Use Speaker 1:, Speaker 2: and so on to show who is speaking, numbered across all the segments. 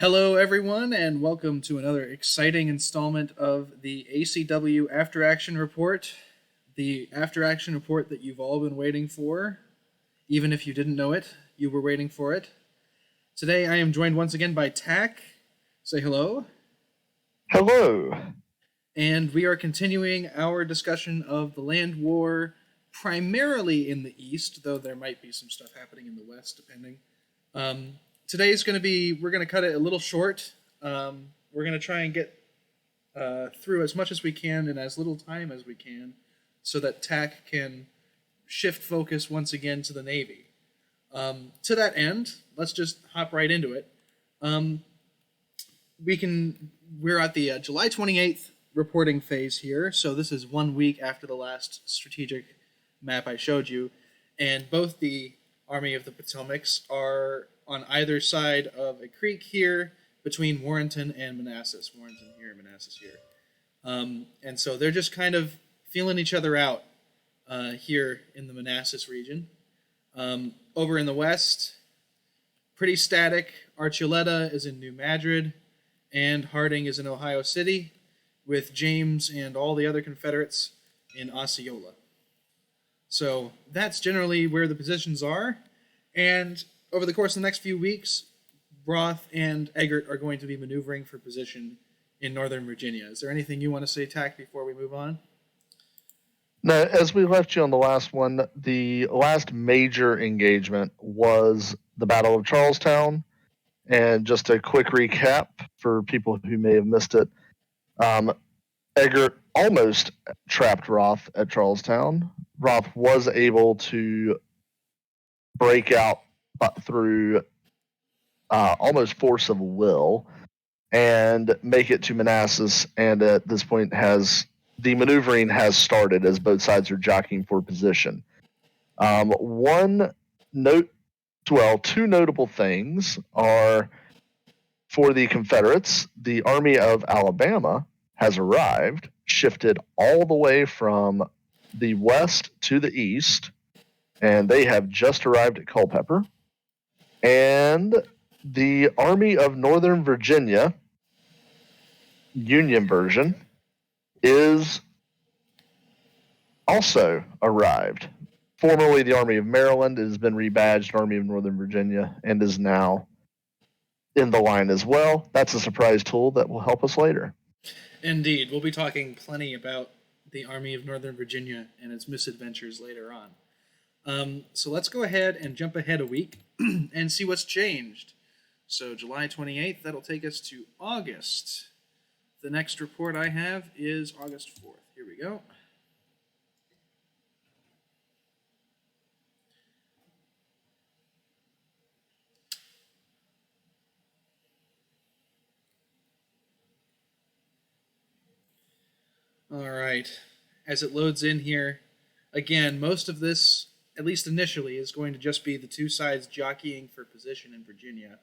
Speaker 1: Hello, everyone, and welcome to another exciting installment of the ACW After Action Report. The After Action Report that you've all been waiting for. Even if you didn't know it, you were waiting for it. Today I am joined once again by Tack. Say hello.
Speaker 2: Hello.
Speaker 1: And we are continuing our discussion of the land war, primarily in the east, though there might be some stuff happening in the west, depending. Today's going to be, we're going to cut it a little short. We're going to try and get through as much as we can in as little time as we can so that TAC can shift focus once again to the Navy. To that end, let's just hop right into it. We're at the July 28th reporting phase here, so this is 1 week after the last strategic map I showed you, and both the Army of the Potomacs are on either side of a creek here between Warrenton and Manassas. Warrenton here, Manassas here. And so they're just kind of feeling each other out here in the Manassas region. Over in the west, pretty static. Archuleta is in New Madrid, and Harding is in Ohio City, with James and all the other Confederates in Osceola. So that's generally where the positions are. And over the course of the next few weeks, Roth and Eggert are going to be maneuvering for position in Northern Virginia. Is there anything you want to say, Tack, before we move on?
Speaker 2: No, as we left you on the last one, the last major engagement was the Battle of Charlestown. And just a quick recap for people who may have missed it. Eggert almost trapped Roth at Charlestown. Roth was able to break out through almost force of will and make it to Manassas, and at this point the maneuvering has started as both sides are jockeying for position. Two notable things are, for the Confederates, the Army of Alabama has arrived, shifted all the way from the west to the east, and they have just arrived at Culpeper. And the Army of Northern Virginia, Union version, is also arrived. Formerly the Army of Maryland, it has been rebadged Army of Northern Virginia and is now in the line as well. That's a surprise tool that will help us later.
Speaker 1: Indeed. We'll be talking plenty about the Army of Northern Virginia and its misadventures later on. So let's go ahead and jump ahead a week and see what's changed. So July 28th, that'll take us to August. The next report I have is August 4th. Here we go. All right. As it loads in here, again, most of this, at least initially, is going to just be the two sides jockeying for position in Virginia.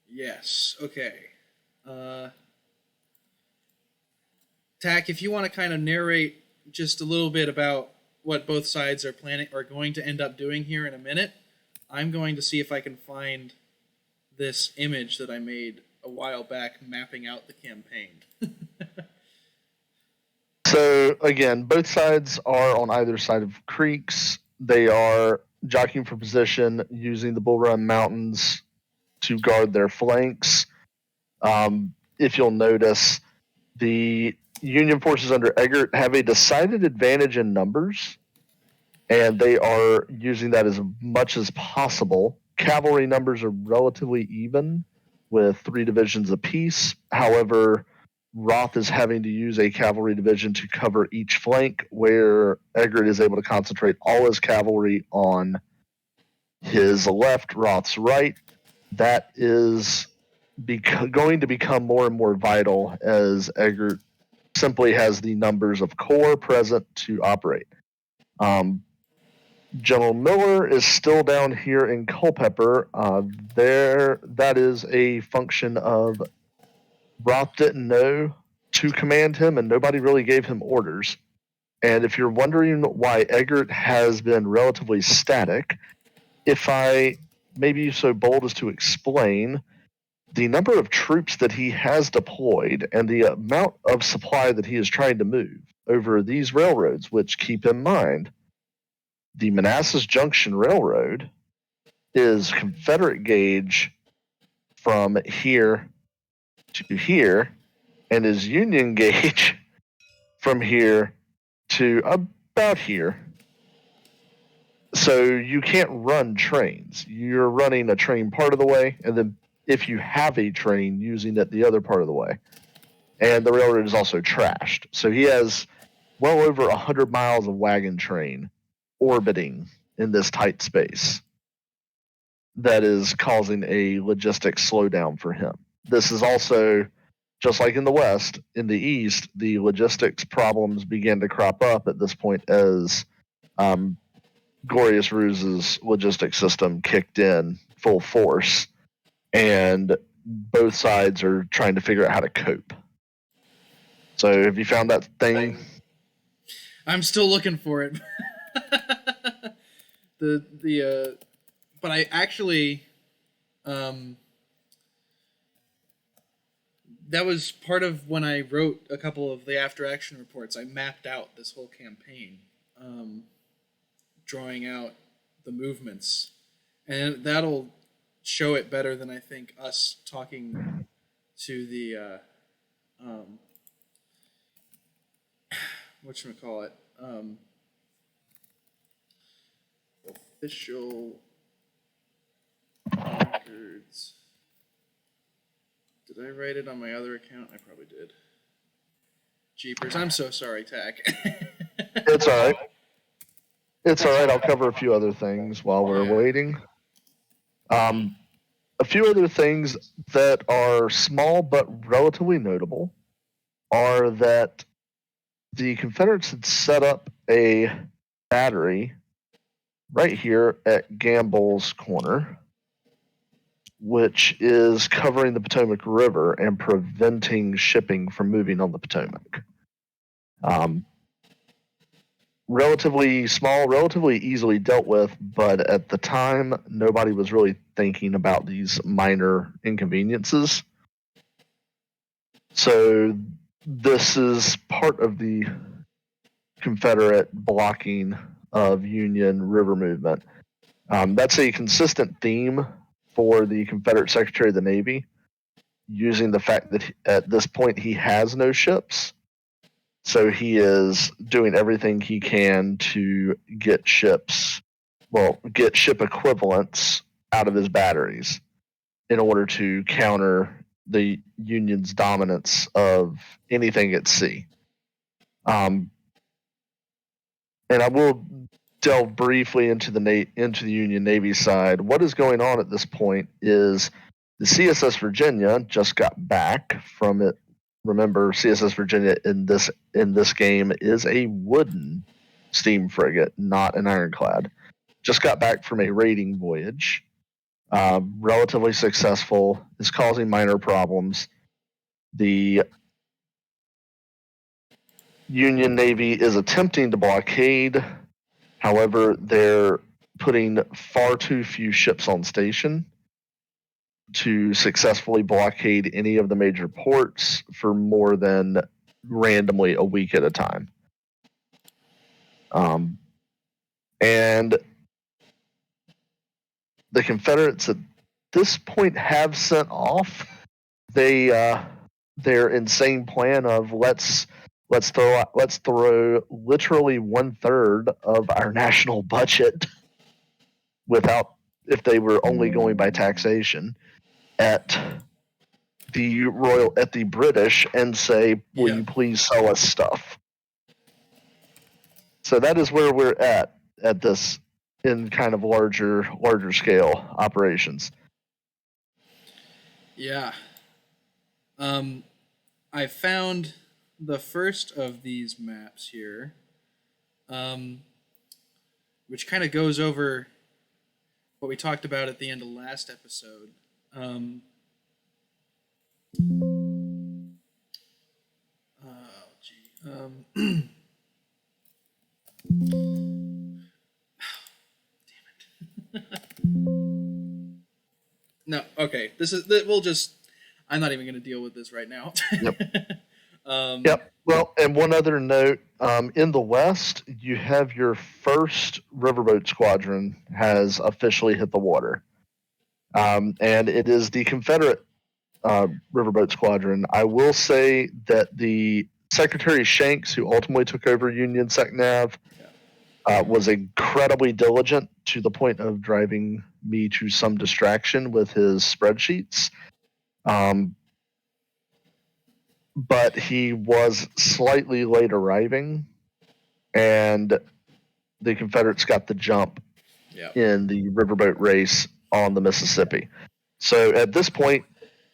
Speaker 1: Yes, okay. Tack, if you want to kind of narrate just a little bit about what both sides are going to end up doing here in a minute, I'm going to see if I can find this image that I made a while back mapping out the campaign.
Speaker 2: So again, both sides are on either side of creeks. They are jockeying for position using the Bull Run Mountains to guard their flanks. If you'll notice, the Union forces under Eggert have a decided advantage in numbers, and they are using that as much as possible. Cavalry numbers are relatively even, with 3 divisions apiece. However, Roth is having to use a cavalry division to cover each flank, where Eggert is able to concentrate all his cavalry on his left, Roth's right. That is going to become more and more vital as Eggert simply has the numbers of corps present to operate. General Miller is still down here in Culpeper. That is a function of Roth didn't know to command him, and nobody really gave him orders. And if you're wondering why Eggert has been relatively static, if I may be so bold as to explain, the number of troops that he has deployed and the amount of supply that he is trying to move over these railroads, which, keep in mind, the Manassas Junction Railroad is Confederate gauge from here to here and is Union gauge from here to about here. So you can't run trains. You're running a train part of the way, and then if you have a train, using it the other part of the way. And the railroad is also trashed. So he has well over 100 miles of wagon train orbiting in this tight space that is causing a logistics slowdown for him. This is also, just like in the West, in the East, the logistics problems began to crop up at this point as Glorious Ruse's logistics system kicked in full force, and both sides are trying to figure out how to cope. So have you found that thing?
Speaker 1: I'm still looking for it. But I actually, that was part of when I wrote a couple of the after action reports. I mapped out this whole campaign, drawing out the movements, and that'll show it better than I think us talking to the whatchamacallit, official records. Did I write it on my other account? I probably did. Jeepers, I'm so sorry, Tack.
Speaker 2: It's all right. It's all right. I'll cover a few other things while we're waiting. A few other things that are small but relatively notable are that the Confederates had set up a battery right here at Gamble's Corner, which is covering the Potomac River and preventing shipping from moving on the Potomac. Relatively small, relatively easily dealt with, but at the time, nobody was really thinking about these minor inconveniences. So this is part of the Confederate blocking of Union river movement. That's a consistent theme for the Confederate Secretary of the Navy, using the fact that at this point he has no ships. So he is doing everything he can to get ship equivalents out of his batteries in order to counter the Union's dominance of anything at sea. And I will delve briefly into the Union Navy side. What is going on at this point is the CSS Virginia just got back from it. Remember, CSS Virginia in this game is a wooden steam frigate, not an ironclad. Just got back from a raiding voyage. Relatively successful, is causing minor problems. The Union Navy is attempting to blockade. However, they're putting far too few ships on station to successfully blockade any of the major ports for more than randomly a week at a time. And the Confederates at this point have sent off their insane plan of let's throw literally 1/3 of our national budget if they were only going by taxation at the British and say, will you please sell us stuff? So that is where we're at this in kind of larger scale operations.
Speaker 1: Yeah. I found the first of these maps here, which kind of goes over what we talked about at the end of last episode. Damn it. No, okay. We'll just. I'm not even going to deal with this right now.
Speaker 2: Yep. Yep. Well, and one other note: in the West, you have your first riverboat squadron has officially hit the water, and it is the Confederate riverboat squadron. I will say that the Secretary Shanks, who ultimately took over Union SecNav, was incredibly diligent to the point of driving me to some distraction with his spreadsheets. But he was slightly late arriving, and the Confederates got the jump in the riverboat race on the Mississippi. So at this point,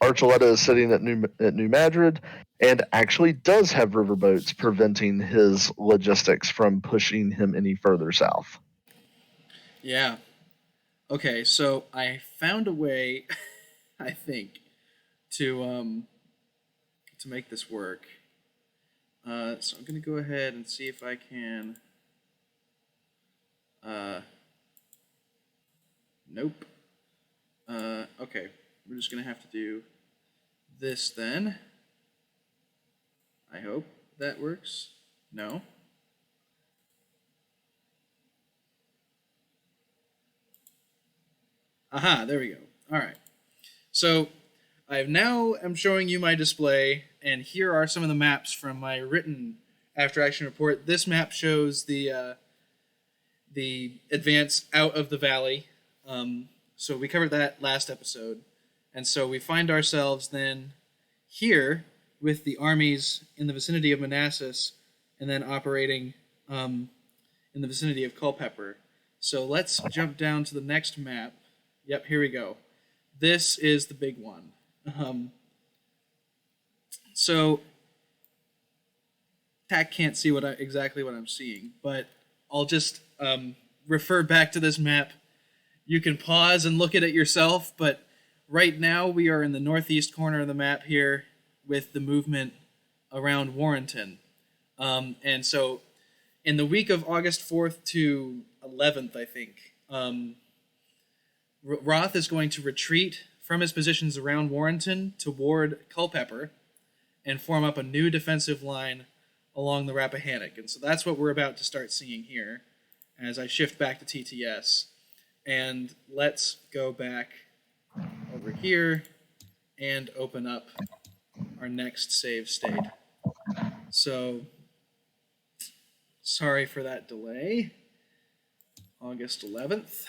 Speaker 2: Archuleta is sitting at New Madrid and actually does have riverboats preventing his logistics from pushing him any further south.
Speaker 1: Yeah. Okay, so I found a way, I think, to make this work. So I'm gonna go ahead and see if I can. Nope. Okay, we're just gonna have to do this then. I hope that works. No. Aha, there we go. All right. So I now am showing you my display, and here are some of the maps from my written after action report. This map shows the advance out of the valley. So we covered that last episode, and so we find ourselves then here with the armies in the vicinity of Manassas, and then operating in the vicinity of Culpeper. So let's jump down to the next map. Yep, here we go. This is the big one. So Tack can't see exactly what I'm seeing, but I'll just refer back to this map. You can pause and look at it yourself, but right now we are in the northeast corner of the map here with the movement around Warrenton. And so in the week of August 4th to 11th, I think, Roth is going to retreat from his positions around Warrenton toward Culpeper and form up a new defensive line along the Rappahannock. And so that's what we're about to start seeing here as I shift back to TTS. And let's go back over here and open up our next save state. So, sorry for that delay. August 11th.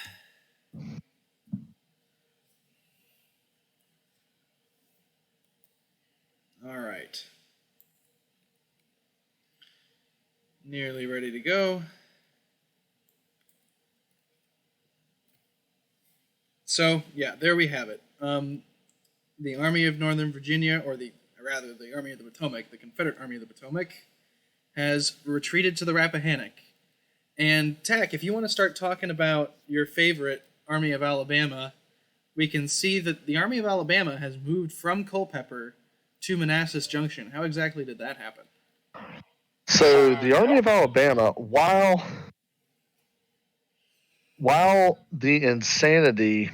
Speaker 1: All right. Nearly ready to go. So, yeah, there we have it. The Army of Northern Virginia, or the Army of the Potomac, the Confederate Army of the Potomac, has retreated to the Rappahannock. And, Tack, if you want to start talking about your favorite Army of Alabama, we can see that the Army of Alabama has moved from Culpeper to Manassas Junction. How exactly did that happen?
Speaker 2: So the Army of Alabama, while the insanity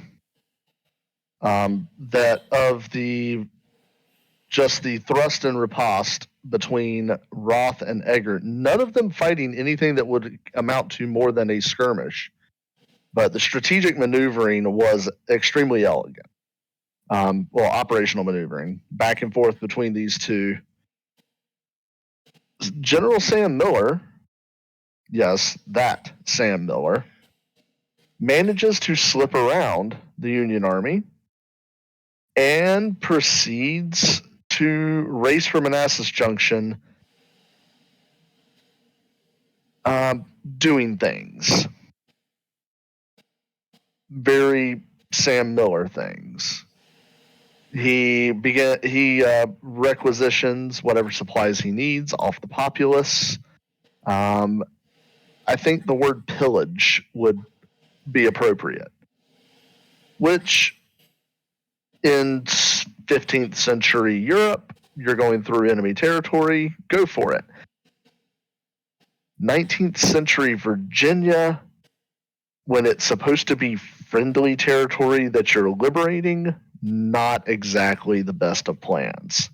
Speaker 2: that of the thrust and riposte between Roth and Eggert, none of them fighting anything that would amount to more than a skirmish, but the strategic maneuvering was extremely elegant. Operational maneuvering back and forth between these two. General Sam Miller, yes, that Sam Miller, manages to slip around the Union Army and proceeds to race for Manassas Junction, doing things. Very Sam Miller things. He requisitions whatever supplies he needs off the populace. I think the word pillage would be appropriate, which in 15th century Europe, you're going through enemy territory, go for it. 19th century Virginia, when it's supposed to be friendly territory that you're liberating, not exactly the best of plans.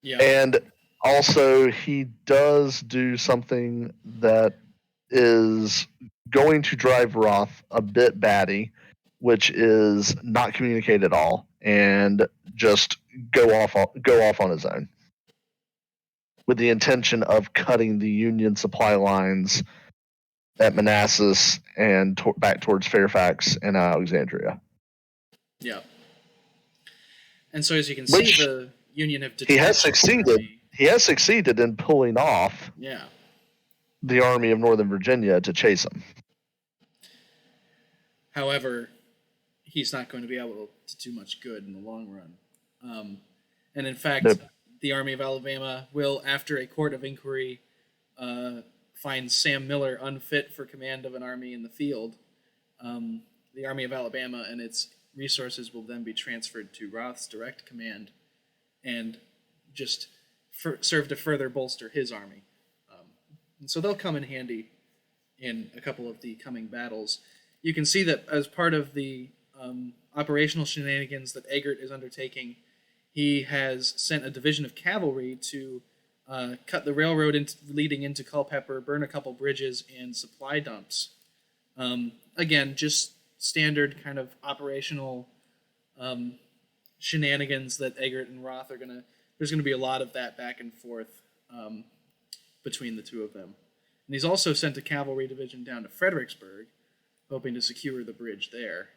Speaker 1: Yeah.
Speaker 2: And also, he does do something that is going to drive Roth a bit batty, which is not communicate at all and just go off on his own, with the intention of cutting the Union supply lines at Manassas and back towards Fairfax and Alexandria.
Speaker 1: Yeah. And so, as you can see,
Speaker 2: Which
Speaker 1: the Union have detached
Speaker 2: he has
Speaker 1: the
Speaker 2: succeeded.
Speaker 1: army.
Speaker 2: He has succeeded in pulling off
Speaker 1: Yeah.
Speaker 2: the Army of Northern Virginia to chase him.
Speaker 1: However, he's not going to be able to do much good in the long run. And in fact,
Speaker 2: Nope.
Speaker 1: the Army of Alabama will, after a court of inquiry, find Sam Miller unfit for command of an army in the field. The Army of Alabama and its resources will then be transferred to Roth's direct command and just serve to further bolster his army. And so they'll come in handy in a couple of the coming battles. You can see that as part of the operational shenanigans that Eggert is undertaking, he has sent a division of cavalry to cut the railroad leading into Culpeper, burn a couple bridges and supply dumps. Again, just standard kind of operational shenanigans that Eggert and Roth are gonna. There's gonna be a lot of that back and forth between the two of them. And he's also sent a cavalry division down to Fredericksburg, hoping to secure the bridge there,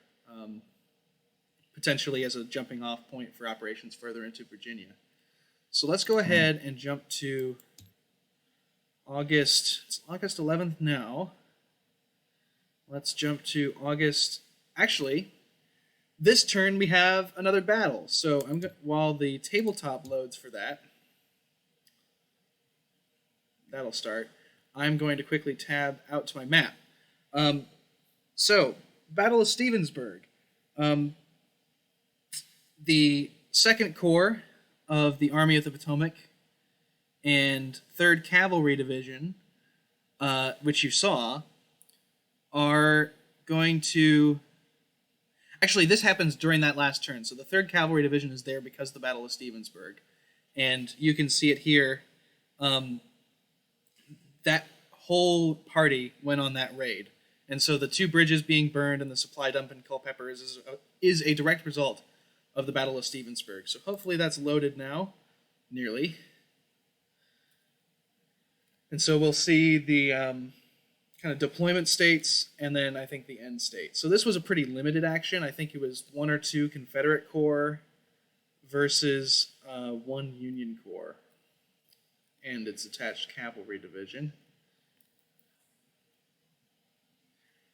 Speaker 1: potentially as a jumping off point for operations further into Virginia. So let's go ahead and jump to August. It's August 11th now. Let's jump to August. Actually, this turn we have another battle. So while the tabletop loads for that, that'll start. I'm going to quickly tab out to my map. So, Battle of Stevensburg. The 2nd Corps of the Army of the Potomac and 3rd Cavalry Division, which you saw, are going to... Actually, this happens during that last turn. So the 3rd Cavalry Division is there because of the Battle of Stevensburg. And you can see it here. That whole party went on that raid. And so the 2 bridges being burned and the supply dump in Culpeper is a direct result of the Battle of Stevensburg. So hopefully that's loaded now, nearly. And so we'll see the kind of deployment states and then I think the end state. So this was a pretty limited action. I think it was 1 or 2 Confederate Corps versus 1 Union Corps and its attached cavalry division.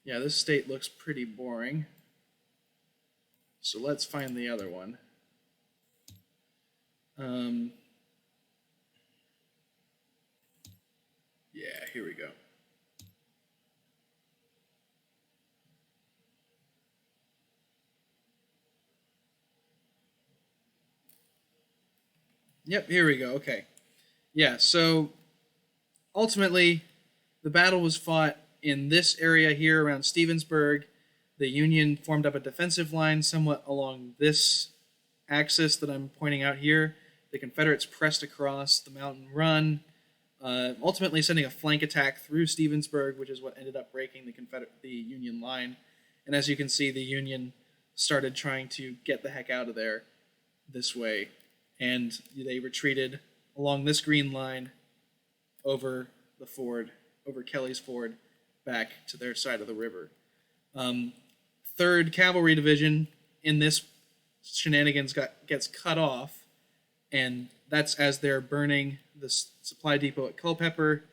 Speaker 1: Yeah, this state looks pretty boring. So let's find the other one. Yeah, here we go. Yep, here we go. Okay. Yeah, so ultimately, the battle was fought in this area here around Stevensburg. The Union formed up a defensive line somewhat along this axis that I'm pointing out here. The Confederates pressed across the mountain run, ultimately sending a flank attack through Stevensburg, which is what ended up breaking the Union line. And as you can see, the Union started trying to get the heck out of there this way. And they retreated along this green line over the ford, over Kelly's Ford, back to their side of the river. 3rd Cavalry Division in this shenanigans gets cut off, and that's as they're burning the supply depot at Culpeper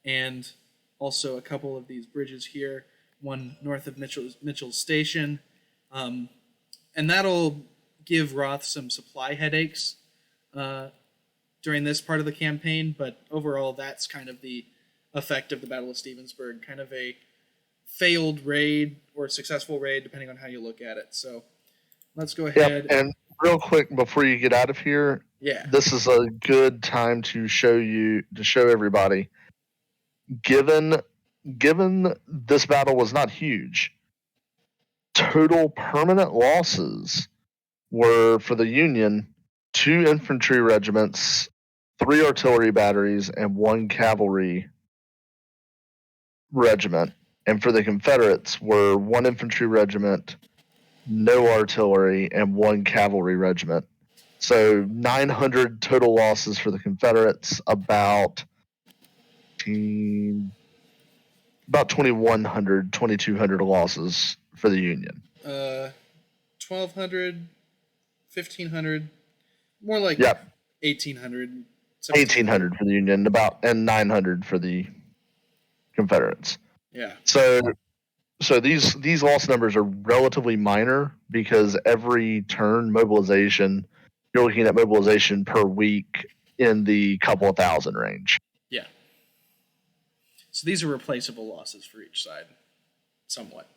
Speaker 1: and also a couple of these bridges here, one north of Mitchell's Station. And that'll give Roth some supply headaches during this part of the campaign, but overall that's kind of the effect of the Battle of Stevensburg, kind of a failed raid or successful raid, depending on how you look at it. So let's go ahead.
Speaker 2: Yep. And real quick before you get out of here, this is a good time to show everybody, given given this battle was not huge, total permanent losses were for the Union 2 infantry regiments, 3 artillery batteries, and 1 cavalry regiment. And for the Confederates were 1 infantry regiment, no artillery, and 1 cavalry regiment. So 900 total losses for the Confederates, about 2100, 2200 losses for the Union.
Speaker 1: 1,200, 1,500, more like 1,800.
Speaker 2: 1,800 for the Union, and 900 for the Confederates.
Speaker 1: Yeah.
Speaker 2: So these loss numbers are relatively minor because every turn mobilization, you're looking at mobilization per week in the couple of thousand range.
Speaker 1: Yeah. So these are replaceable losses for each side, somewhat.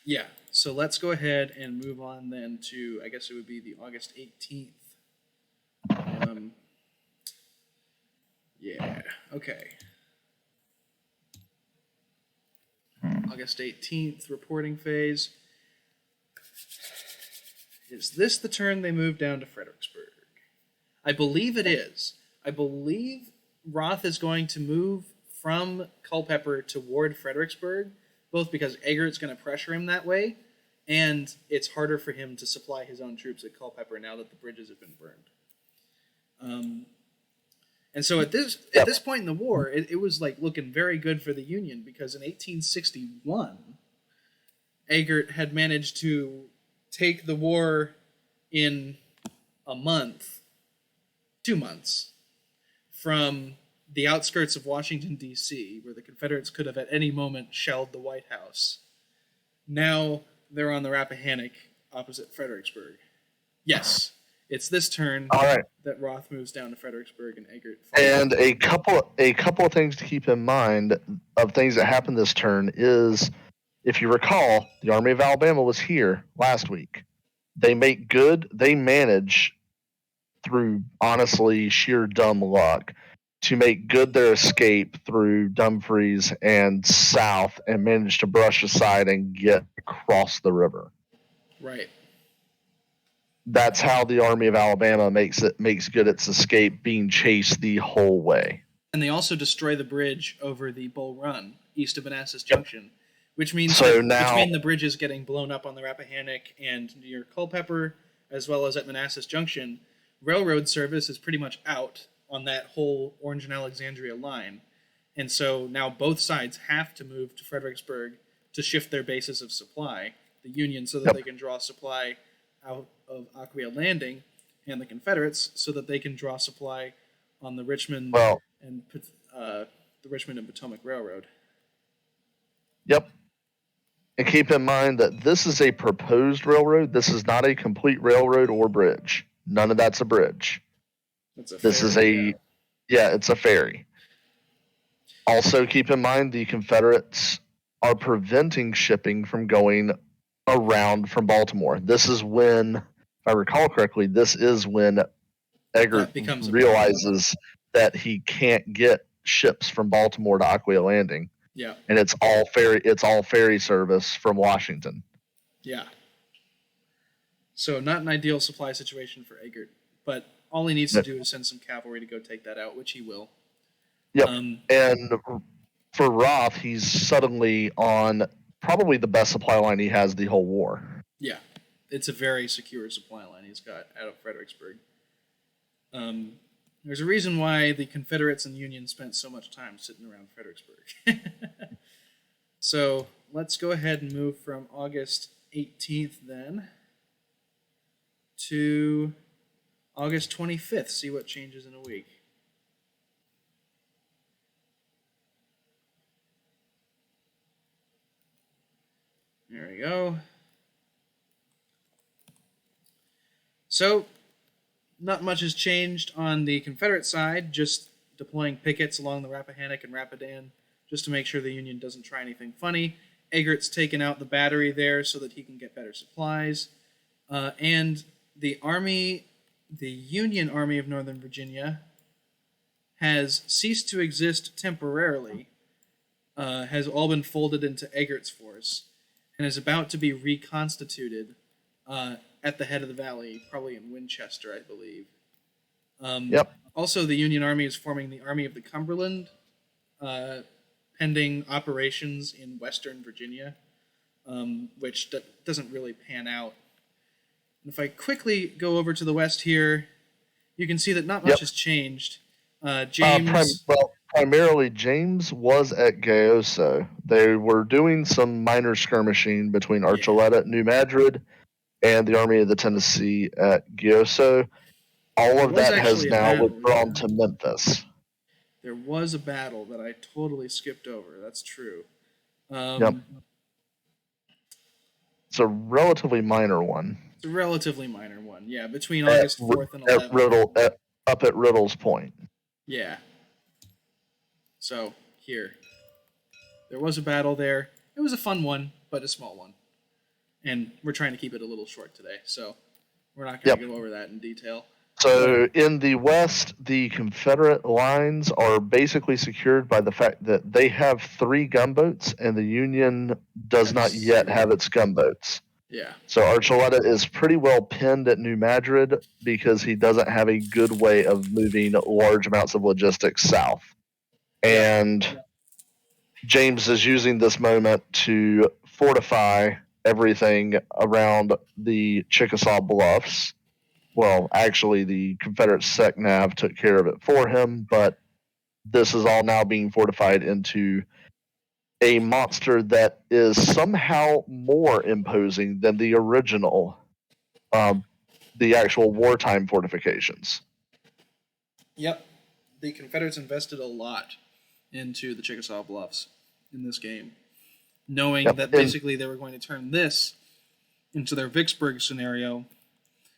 Speaker 1: Yeah. So let's go ahead and move on then to, I guess it would be the August 18th. Yeah. Okay. August 18th, reporting phase. Is this the turn they move down to Fredericksburg? I believe it is. I believe Roth is going to move from Culpeper toward Fredericksburg, both because Eggert's going to pressure him that way, and it's harder for him to supply his own troops at Culpeper now that the bridges have been burned. And so at this point in the war, it was like looking very good for the Union, because in 1861, Eggert had managed to take the war in a month, 2 months, from the outskirts of Washington, D.C., where the Confederates could have at any moment shelled the White House. Now they're on the Rappahannock opposite Fredericksburg. Yes, it's this turn that Roth moves down to Fredericksburg and Eggert follows.
Speaker 2: And a couple of things to keep in mind of things that happened this turn is, if you recall, the Army of Alabama was here last week. They manage, through honestly sheer dumb luck, to make good their escape through Dumfries and south, and manage to brush aside and get across the river.
Speaker 1: Right.
Speaker 2: That's how the Army of Alabama makes good its escape, being chased the whole way.
Speaker 1: And they also destroy the bridge over the Bull Run east of Manassas Junction, which means between the bridges getting blown up on the Rappahannock and near Culpeper, as well as at Manassas Junction, railroad service is pretty much out on that whole Orange and Alexandria line. And so now both sides have to move to Fredericksburg to shift their bases of supply, the Union so that they can draw supply out of Aquia Landing, and the Confederates so that they can draw supply on the Richmond and Potomac Railroad.
Speaker 2: Yep. And keep in mind that this is a proposed railroad. This is not a complete railroad or bridge. None of that's a bridge. It's a ferry. Also, keep in mind the Confederates are preventing shipping from going around from Baltimore. This is when, if I recall correctly, Eggert realizes that he can't get ships from Baltimore to Aquia Landing.
Speaker 1: Yeah.
Speaker 2: And it's all ferry service from Washington.
Speaker 1: Yeah. So not an ideal supply situation for Eggert, but all he needs to do is send some cavalry to go take that out, which he will.
Speaker 2: Yep. And for Roth, he's suddenly on probably the best supply line he has the whole war.
Speaker 1: Yeah. It's a very secure supply line he's got out of Fredericksburg. There's a reason why the Confederates and Union spent so much time sitting around Fredericksburg. So let's go ahead and move from August 18th then to August 25th. See what changes in a week. There we go. So, not much has changed on the Confederate side, just deploying pickets along the Rappahannock and Rapidan just to make sure the Union doesn't try anything funny. Eggert's taken out the battery there so that he can get better supplies. And the Union Army of Northern Virginia has ceased to exist temporarily, has all been folded into Eggert's force, and is about to be reconstituted at the head of the valley, probably in Winchester, I believe.
Speaker 2: Yep.
Speaker 1: Also, the Union Army is forming the Army of the Cumberland, pending operations in Western Virginia, which doesn't really pan out. And if I quickly go over to the west here, you can see that not much has changed. James.
Speaker 2: Primarily, James was at Gayoso. They were doing some minor skirmishing between Archuleta at New Madrid and the Army of the Tennessee at Gayoso. All of that has now withdrawn to Memphis.
Speaker 1: There was a battle that I totally skipped over. That's true.
Speaker 2: Yep. It's a relatively minor one.
Speaker 1: It's a relatively minor one, yeah, between August 4th and 11th.
Speaker 2: Up at Riddle's Point.
Speaker 1: Yeah. So, here. There was a battle there. It was a fun one, but a small one. And we're trying to keep it a little short today, so we're not going to go over that in detail.
Speaker 2: So in the West, the Confederate lines are basically secured by the fact that they have 3 gunboats and the Union does not yet have its gunboats.
Speaker 1: Yeah.
Speaker 2: So Archuleta is pretty well pinned at New Madrid because he doesn't have a good way of moving large amounts of logistics south. And James is using this moment to fortify everything around the Chickasaw Bluffs. Well, actually, the Confederate SecNav took care of it for him, but this is all now being fortified into a monster that is somehow more imposing than the original, the actual wartime fortifications.
Speaker 1: Yep. The Confederates invested a lot into the Chickasaw Bluffs in this game, knowing that basically they were going to turn this into their Vicksburg scenario,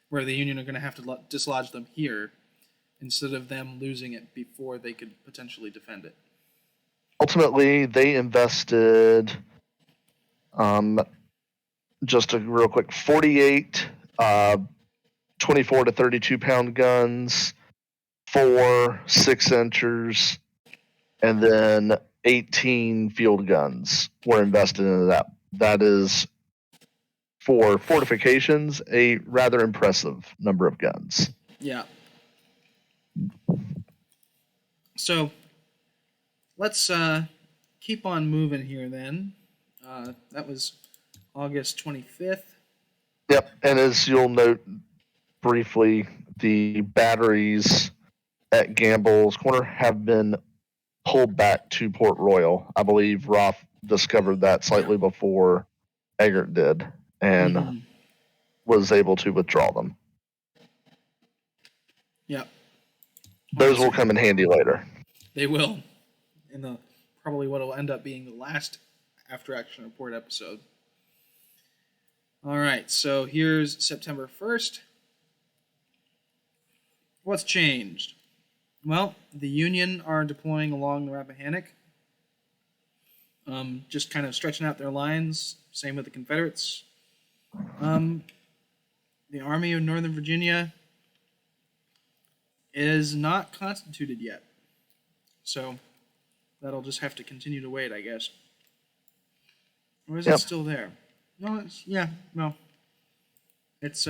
Speaker 1: where the Union are going to have to dislodge them here instead of them losing it before they could potentially defend it.
Speaker 2: Ultimately, they invested, just a real quick, 48 24 to 32 pound guns, 4 6-inchers, and then 18 field guns were invested into that. That is, for fortifications, a rather impressive number of guns.
Speaker 1: Yeah. So let's keep on moving here then. That was August 25th.
Speaker 2: Yep, and as you'll note briefly, the batteries at Gamble's Corner have been pulled back to Port Royal. I believe Roth discovered that slightly before Eggert did and was able to withdraw them.
Speaker 1: Yep.
Speaker 2: Those will come in handy later.
Speaker 1: They will. In probably what will end up being the last After Action Report episode. All right, so here's September 1st. What's changed? Well, the Union are deploying along the Rappahannock, just kind of stretching out their lines. Same with the Confederates. The Army of Northern Virginia is not constituted yet, so that'll just have to continue to wait, I guess. Or is it still there? No, it's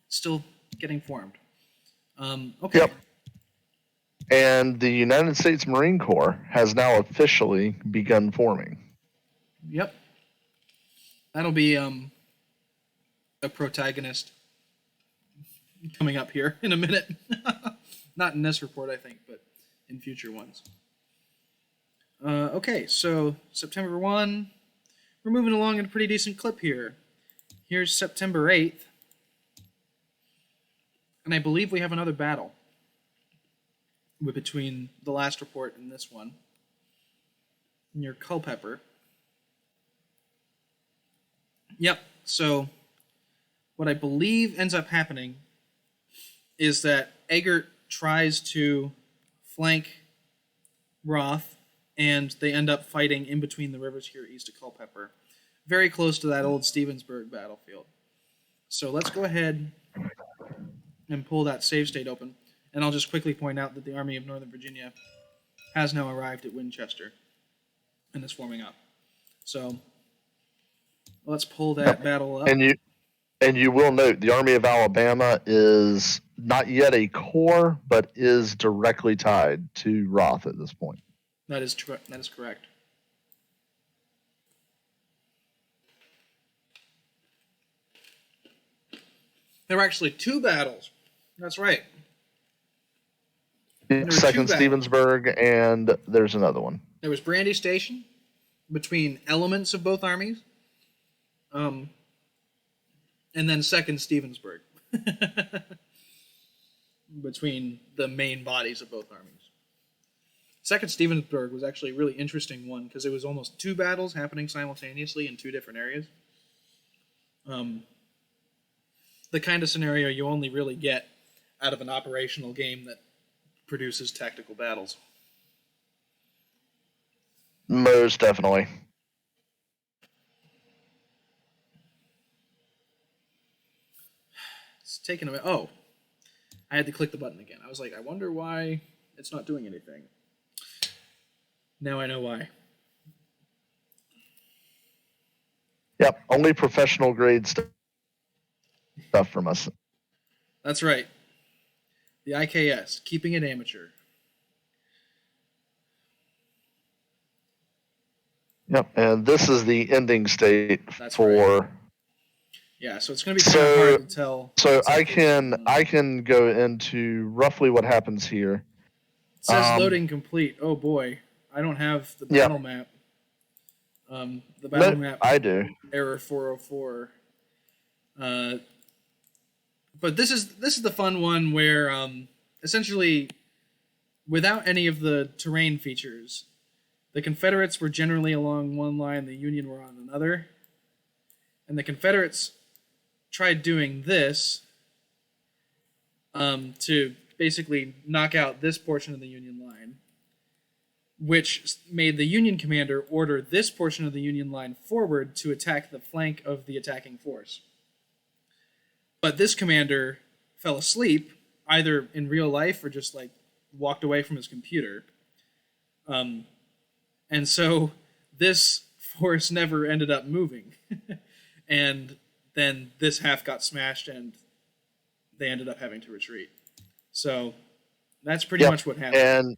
Speaker 1: still getting formed. Okay.
Speaker 2: Yep. And the United States Marine Corps has now officially begun forming.
Speaker 1: Yep. That'll be a protagonist coming up here in a minute. Not in this report, I think, but in future ones. Okay, so September 1, we're moving along at a pretty decent clip here. Here's September 8th, and I believe we have another battle between the last report and this one, near Culpeper. Yep, so what I believe ends up happening is that Eggert tries to flank Roth, and they end up fighting in between the rivers here east of Culpeper, very close to that old Stevensburg battlefield. So let's go ahead and pull that save state open. And I'll just quickly point out that the Army of Northern Virginia has now arrived at Winchester and is forming up. So let's pull that battle up.
Speaker 2: And you will note the Army of Alabama is not yet a corps, but is directly tied to Roth at this point.
Speaker 1: That is correct. There were actually 2 battles. That's right.
Speaker 2: Second Stevensburg, and there's another one.
Speaker 1: There was Brandy Station between elements of both armies, and then Second Stevensburg between the main bodies of both armies. Second Stevensburg was actually a really interesting one because it was almost 2 battles happening simultaneously in 2 different areas. The kind of scenario you only really get out of an operational game that produces tactical battles.
Speaker 2: Most definitely.
Speaker 1: It's taken away. Oh, I had to click the button again. I was like, I wonder why it's not doing anything. Now I know why.
Speaker 2: Yep, only professional grade stuff from us.
Speaker 1: That's right. The IKS, keeping it amateur.
Speaker 2: Yep, and this is the ending state.
Speaker 1: That's
Speaker 2: for.
Speaker 1: Right. Yeah, so it's going to be kind of hard to tell.
Speaker 2: So I can go into roughly what happens here.
Speaker 1: It says loading complete. Oh boy, I don't have the battle map. The battle map.
Speaker 2: I do.
Speaker 1: Error 404. But this is the fun one where essentially, without any of the terrain features, the Confederates were generally along one line, the Union were on another, and the Confederates tried doing this to basically knock out this portion of the Union line, which made the Union commander order this portion of the Union line forward to attack the flank of the attacking force. But this commander fell asleep, either in real life or just like walked away from his computer. And so this force never ended up moving. And then this half got smashed and they ended up having to retreat. So that's pretty much what happened.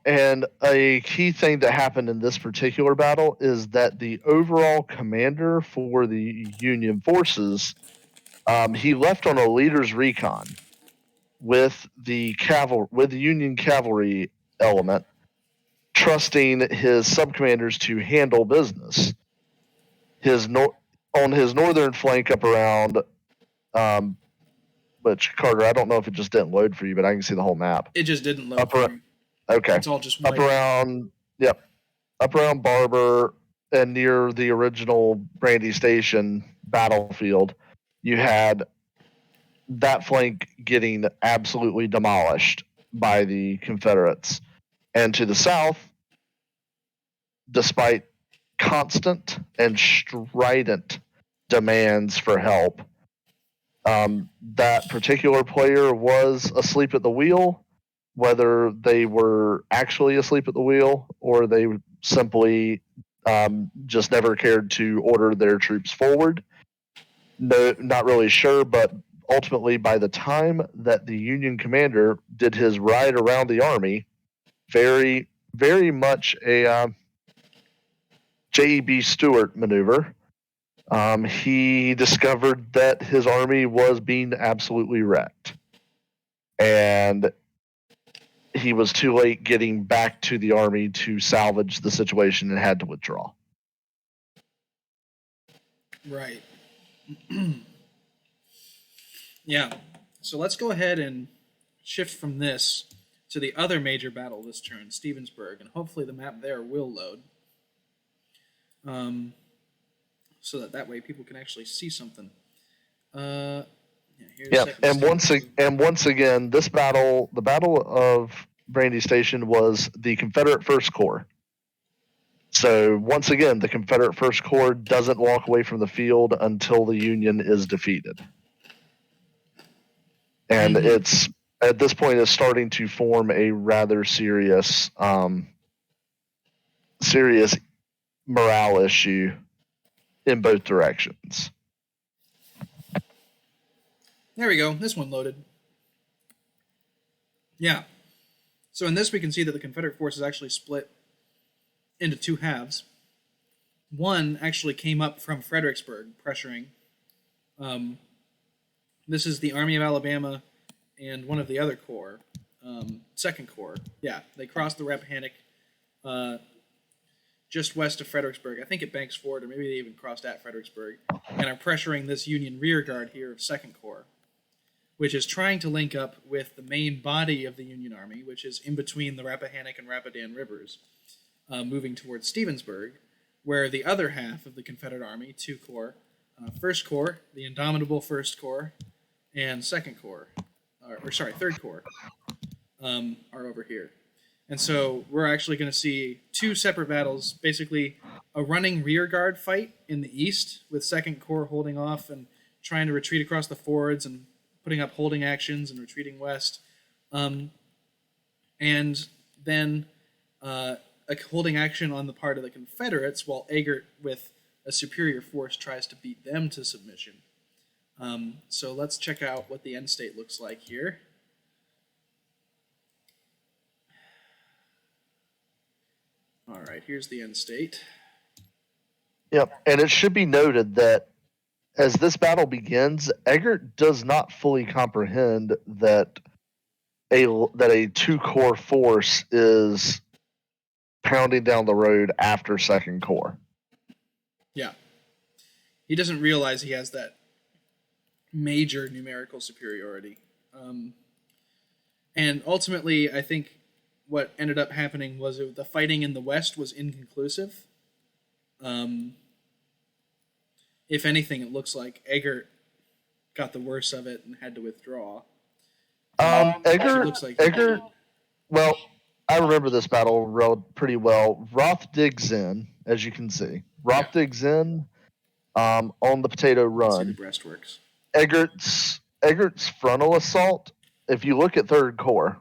Speaker 2: And a key thing that happened in this particular battle is that the overall commander for the Union forces, he left on a leader's recon with the Union cavalry element, trusting his subcommanders to handle business. On his northern flank up around, which, Carter, I don't know if it just didn't load for you, but I can see the whole map.
Speaker 1: It just didn't load for me.
Speaker 2: Okay.
Speaker 1: It's all just
Speaker 2: up around Barber and near the original Brandy Station battlefield, you had that flank getting absolutely demolished by the Confederates. And to the south, despite constant and strident demands for help, that particular player was asleep at the wheel, whether they were actually asleep at the wheel or they simply just never cared to order their troops forward. No, not really sure, but ultimately by the time that the Union commander did his ride around the army, very, very much a J.E.B. Stuart maneuver, he discovered that his army was being absolutely wrecked. And he was too late getting back to the army to salvage the situation and had to withdraw.
Speaker 1: Right. Yeah. So let's go ahead and shift from this to the other major battle this turn, Stevensburg, and hopefully the map there will load. So that way people can actually see something. And
Speaker 2: once again, this battle, the Battle of Brandy Station, was the Confederate First Corps. So once again, the Confederate First Corps doesn't walk away from the field until the Union is defeated. And it's at this point is starting to form a rather serious morale issue in both directions.
Speaker 1: There we go. This one loaded. Yeah. So in this, we can see that the Confederate forces actually split into two halves. One actually came up from Fredericksburg, pressuring. This is the Army of Alabama and one of the other corps, Second Corps. Yeah, they crossed the Rappahannock just west of Fredericksburg. I think at Banks Ford, or maybe they even crossed at Fredericksburg, and are pressuring this Union rear guard here of Second Corps, which is trying to link up with the main body of the Union Army, which is in between the Rappahannock and Rapidan rivers, moving towards Stevensburg, where the other half of the Confederate Army, two corps, First Corps, the indomitable First Corps, and Second Corps, Third Corps, are over here. And so we're actually going to see two separate battles, basically a running rear guard fight in the east, with Second Corps holding off and trying to retreat across the fords and putting up holding actions and retreating west. And then a holding action on the part of the Confederates, while Eggert, with a superior force, tries to beat them to submission. So let's check out what the end state looks like here. All right, here's the end state.
Speaker 2: Yep, and it should be noted that as this battle begins, Eggert does not fully comprehend that a two-corps force is pounding down the road after Second Corps.
Speaker 1: Yeah. He doesn't realize he has that major numerical superiority. And ultimately, I think what ended up happening was the fighting in the West was inconclusive. If anything, it looks like Eggert got the worst of it and had to withdraw.
Speaker 2: Eggert, well, I remember this battle pretty well. Roth digs in, as you can see. Roth digs in on the Potato Run.
Speaker 1: See the breastworks.
Speaker 2: Eggert's frontal assault, if you look at Third Corps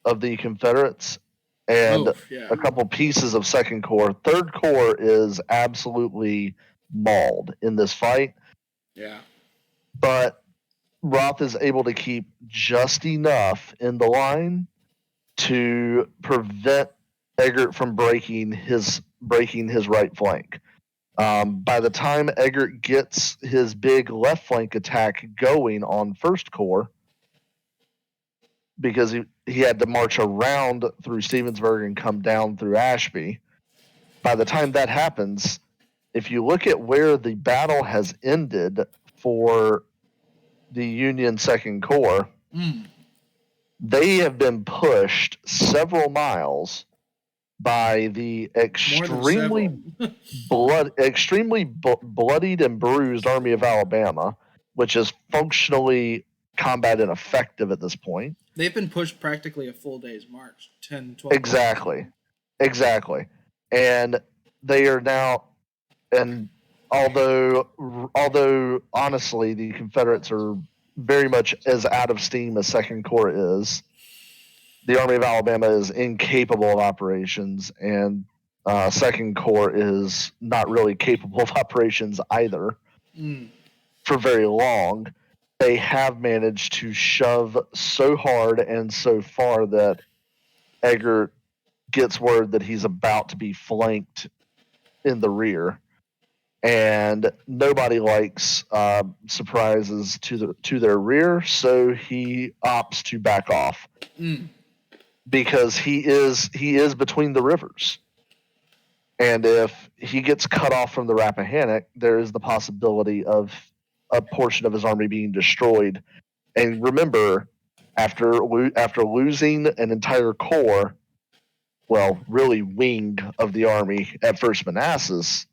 Speaker 2: of the Confederates and a couple pieces of Second Corps, Third Corps is absolutely mauled in this fight.
Speaker 1: Yeah.
Speaker 2: But Roth is able to keep just enough in the line to prevent Eggert from breaking his right flank. By the time Eggert gets his big left flank attack going on First Corps, because he had to march around through Stevensburg and come down through Ashby, by the time that happens, if you look at where the battle has ended for the Union Second Corps, they have been pushed several miles by the extremely bloodied and bruised Army of Alabama, which is functionally combat ineffective at this point.
Speaker 1: They've been pushed practically a full day's march, 10, 12
Speaker 2: Exactly. And they are now, and although honestly the Confederates are very much as out of steam as Second Corps is, the Army of Alabama is incapable of operations, and Second Corps is not really capable of operations either for very long. They have managed to shove so hard and so far that Eggert gets word that he's about to be flanked in the rear. And nobody likes surprises to their rear, so he opts to back off because he is between the rivers, and if he gets cut off from the Rappahannock, there is the possibility of a portion of his army being destroyed. And remember, after losing an entire corps, well, really wing of the army at First Manassas,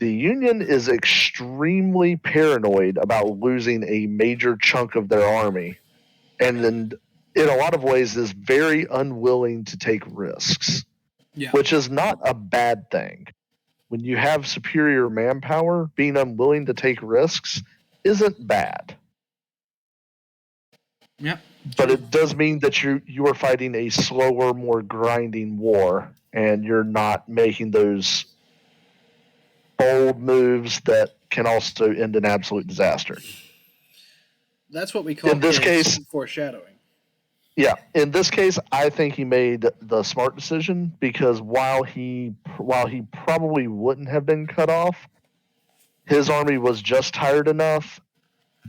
Speaker 2: the Union is extremely paranoid about losing a major chunk of their army, and then in a lot of ways is very unwilling to take risks, which is not a bad thing. When you have superior manpower, being unwilling to take risks isn't bad.
Speaker 1: Yep.
Speaker 2: But it does mean that you are fighting a slower, more grinding war, and you're not making those bold moves that can also end in absolute disaster.
Speaker 1: That's what we call
Speaker 2: In this
Speaker 1: kids
Speaker 2: case,
Speaker 1: foreshadowing.
Speaker 2: yeah, in this case, I think he made the smart decision because while he probably wouldn't have been cut off, his army was just tired enough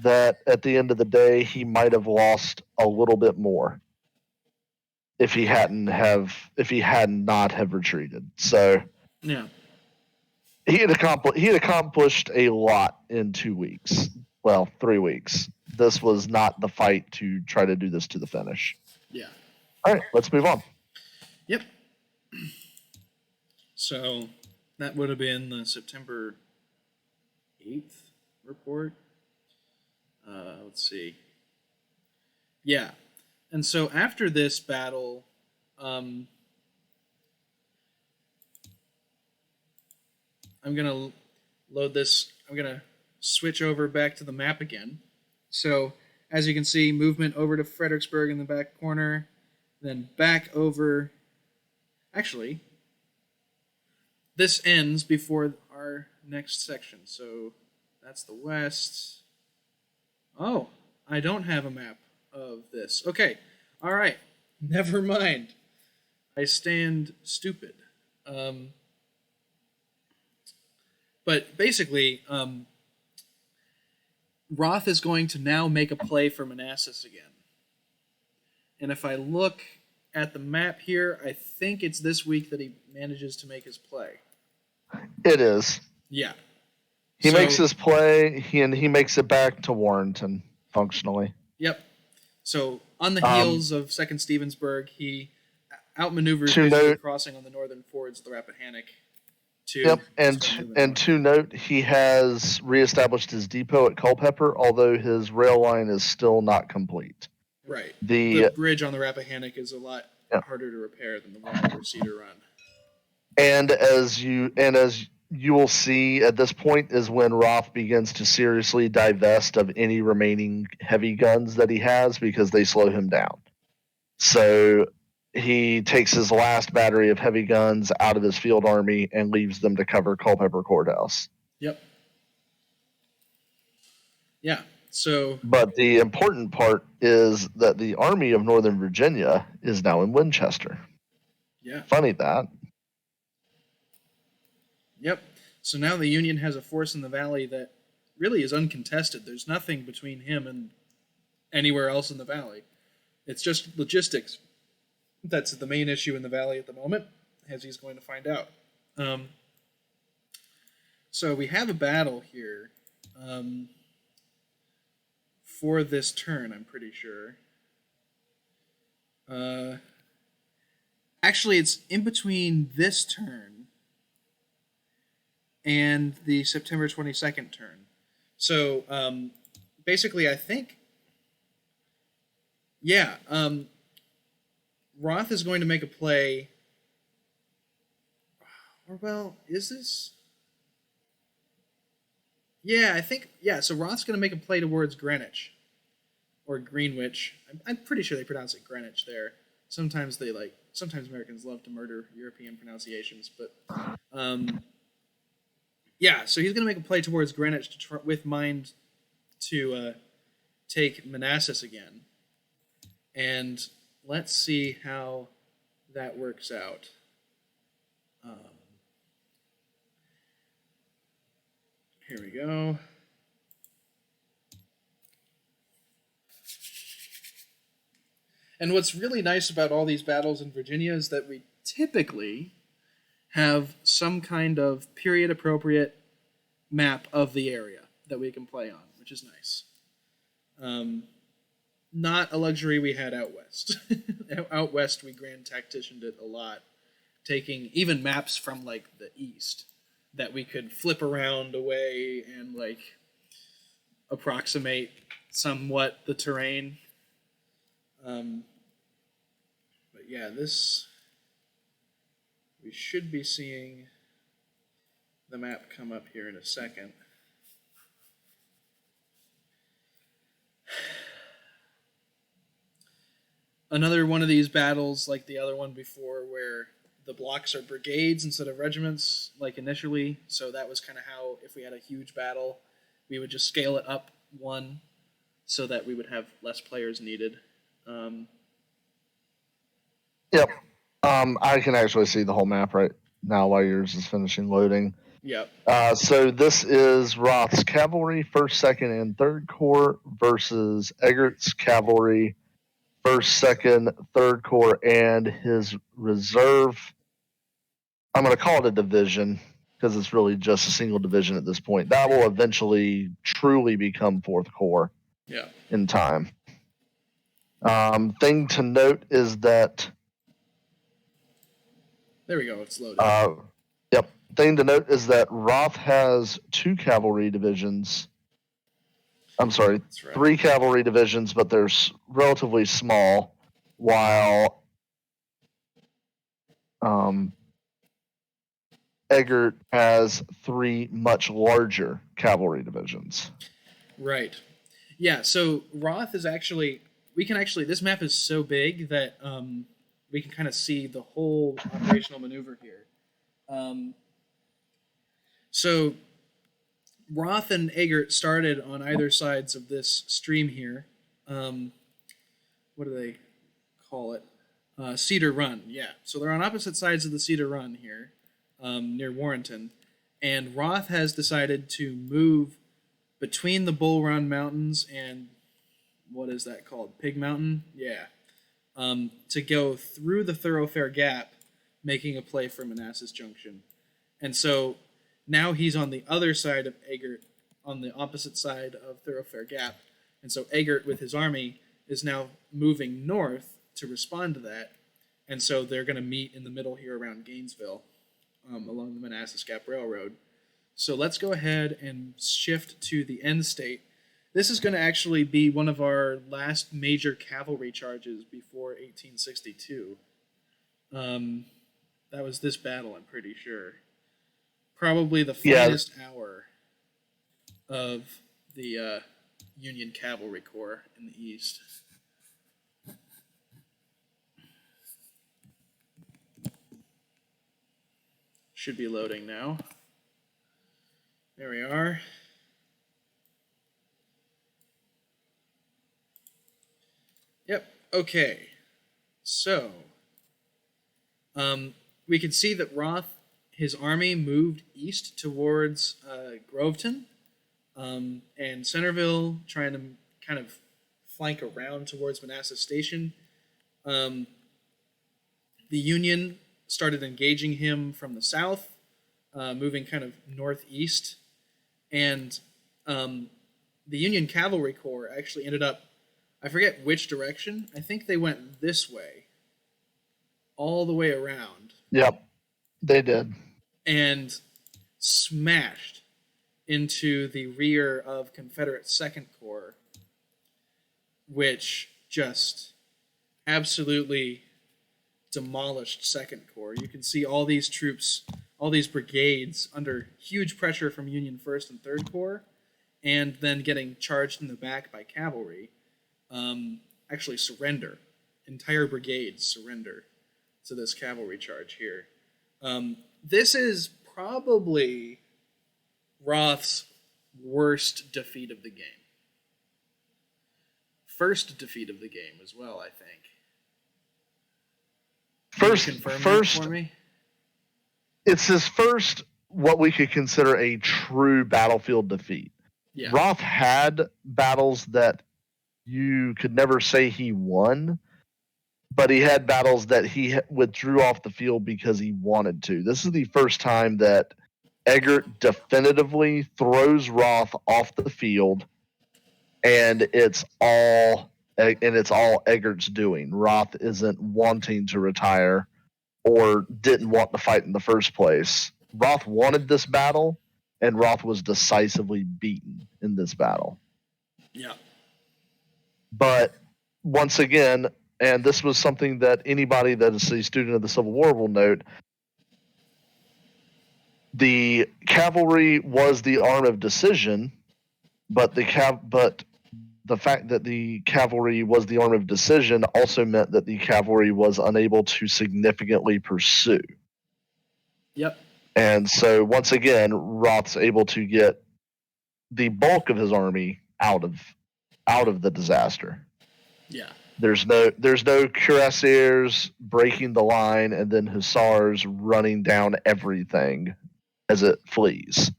Speaker 2: that at the end of the day he might have lost a little bit more if he had not have retreated. So
Speaker 1: Yeah.
Speaker 2: he had accomplished a lot in 2 weeks. Well, 3 weeks. This was not the fight to try to do this to the finish.
Speaker 1: Yeah.
Speaker 2: All right, let's move on.
Speaker 1: Yep. So that would have been the September 8th report. Let's see. Yeah. And so after this battle, I'm going to load this. I'm going to switch over back to the map again. So as you can see, movement over to Fredericksburg in the back corner, then back over. Actually, this ends before our next section. So that's the west. Oh, I don't have a map of this. Okay. All right. Never mind. I stand stupid. But basically, Roth is going to now make a play for Manassas again. And if I look at the map here, I think it's this week that he manages to make his play.
Speaker 2: It is.
Speaker 1: Yeah.
Speaker 2: He makes his play, he makes it back to Warrenton functionally.
Speaker 1: Yep. So on the heels of 2nd Stevensburg, he outmaneuvers the crossing on the northern fords of the Rappahannock.
Speaker 2: Yep, and to note, he has reestablished his depot at Culpeper, although his rail line is still not complete.
Speaker 1: Right. The bridge on the Rappahannock is a lot harder to repair than the one over Cedar Run.
Speaker 2: And as you will see at this point is when Roth begins to seriously divest of any remaining heavy guns that he has because they slow him down. So he takes his last battery of heavy guns out of his field army and leaves them to cover Culpeper Courthouse.
Speaker 1: Yep. Yeah. So,
Speaker 2: but the important part is that the Army of Northern Virginia is now in Winchester.
Speaker 1: Yeah.
Speaker 2: Funny that.
Speaker 1: Yep. So now the Union has a force in the valley that really is uncontested. There's nothing between him and anywhere else in the valley. It's just logistics. That's the main issue in the valley at the moment, as he's going to find out. So we have a battle here for this turn, I'm pretty sure. Actually, it's in between this turn and the September 22nd turn. So basically, I think, Roth is going to make a play. Or, well, is this? Yeah, I think, so Roth's going to make a play towards Greenwich. Or Greenwich. I'm pretty sure they pronounce it Greenwich there. Sometimes Americans love to murder European pronunciations, but so he's going to make a play towards Greenwich with mind to take Manassas again. And let's see how that works out. Here we go. And what's really nice about all these battles in Virginia is that we typically have some kind of period-appropriate map of the area that we can play on, which is nice. Not a luxury we had out west. Out west, we grand tacticianed it a lot, taking even maps from, like, the east that we could flip around away and, like, approximate somewhat the terrain. But yeah, we should be seeing the map come up here in a second. another one of these battles, like the other one before, where the blocks are brigades instead of regiments, like initially. So that was kind of how, if we had a huge battle, we would just scale it up one so that we would have less players needed.
Speaker 2: Yep. I can actually see the whole map right now while yours is finishing loading.
Speaker 1: Yep.
Speaker 2: So this is Roth's cavalry, 1st, 2nd, and 3rd Corps versus Eggert's cavalry, 1st, 2nd, 3rd Corps, and his reserve. I'm going to call it a division because it's really just a single division at this point. That will eventually truly become 4th Corps in time. Thing to note is that.
Speaker 1: There we go. It's loaded.
Speaker 2: Yep. Thing to note is that Roth has 2 cavalry divisions. I'm sorry, 3 cavalry divisions, but they're relatively small, while Eggert has 3 much larger cavalry divisions.
Speaker 1: Right. Yeah, so Roth is actually, this map is so big that we can kind of see the whole operational maneuver here. So Roth and Eggert started on either sides of this stream here. What do they call it? Cedar Run, yeah. So they're on opposite sides of the Cedar Run here, near Warrenton. And Roth has decided to move between the Bull Run Mountains and, what is that called? Pig Mountain? Yeah. To go through the Thoroughfare Gap, making a play for Manassas Junction. And so now he's on the other side of Eggert, on the opposite side of Thoroughfare Gap. And so Eggert, with his army, is now moving north to respond to that. And so they're going to meet in the middle here around Gainesville, along the Manassas Gap Railroad. So let's go ahead and shift to the end state. This is going to actually be one of our last major cavalry charges before 1862. That was this battle, I'm pretty sure. Probably the finest hour of the Union Cavalry Corps in the East. Should be loading now. There we are. Yep, okay. So, we can see that Roth, his army moved east towards Groveton, and Centerville, trying to kind of flank around towards Manassas Station. The Union started engaging him from the south, moving kind of northeast, and the Union Cavalry Corps actually ended up, I forget which direction, I think they went this way, all the way around.
Speaker 2: Yep, they did.
Speaker 1: And smashed into the rear of Confederate 2nd Corps, which just absolutely demolished 2nd Corps. You can see all these troops, all these brigades under huge pressure from Union 1st and 3rd Corps, and then getting charged in the back by cavalry, actually surrender. Entire brigades surrender to this cavalry charge here. This is probably Roth's worst defeat of the game. First defeat of the game as well, I think. First for me?
Speaker 2: It's his first, what we could consider a true battlefield defeat. Yeah. Roth had battles that you could never say he won, but he had battles that he withdrew off the field because he wanted to. This is the first time that Eggert definitively throws Roth off the field, and it's all Eggert's doing. Roth isn't wanting to retire or didn't want to fight in the first place. Roth wanted this battle, and Roth was decisively beaten in this battle.
Speaker 1: Yeah.
Speaker 2: But once again, and this was something that anybody that is a student of the Civil War will note, the cavalry was the arm of decision, but the fact that the cavalry was the arm of decision also meant that the cavalry was unable to significantly pursue.
Speaker 1: Yep.
Speaker 2: And so once again, Roth's able to get the bulk of his army out of the disaster.
Speaker 1: Yeah.
Speaker 2: There's no cuirassiers breaking the line and then hussars running down everything as it flees.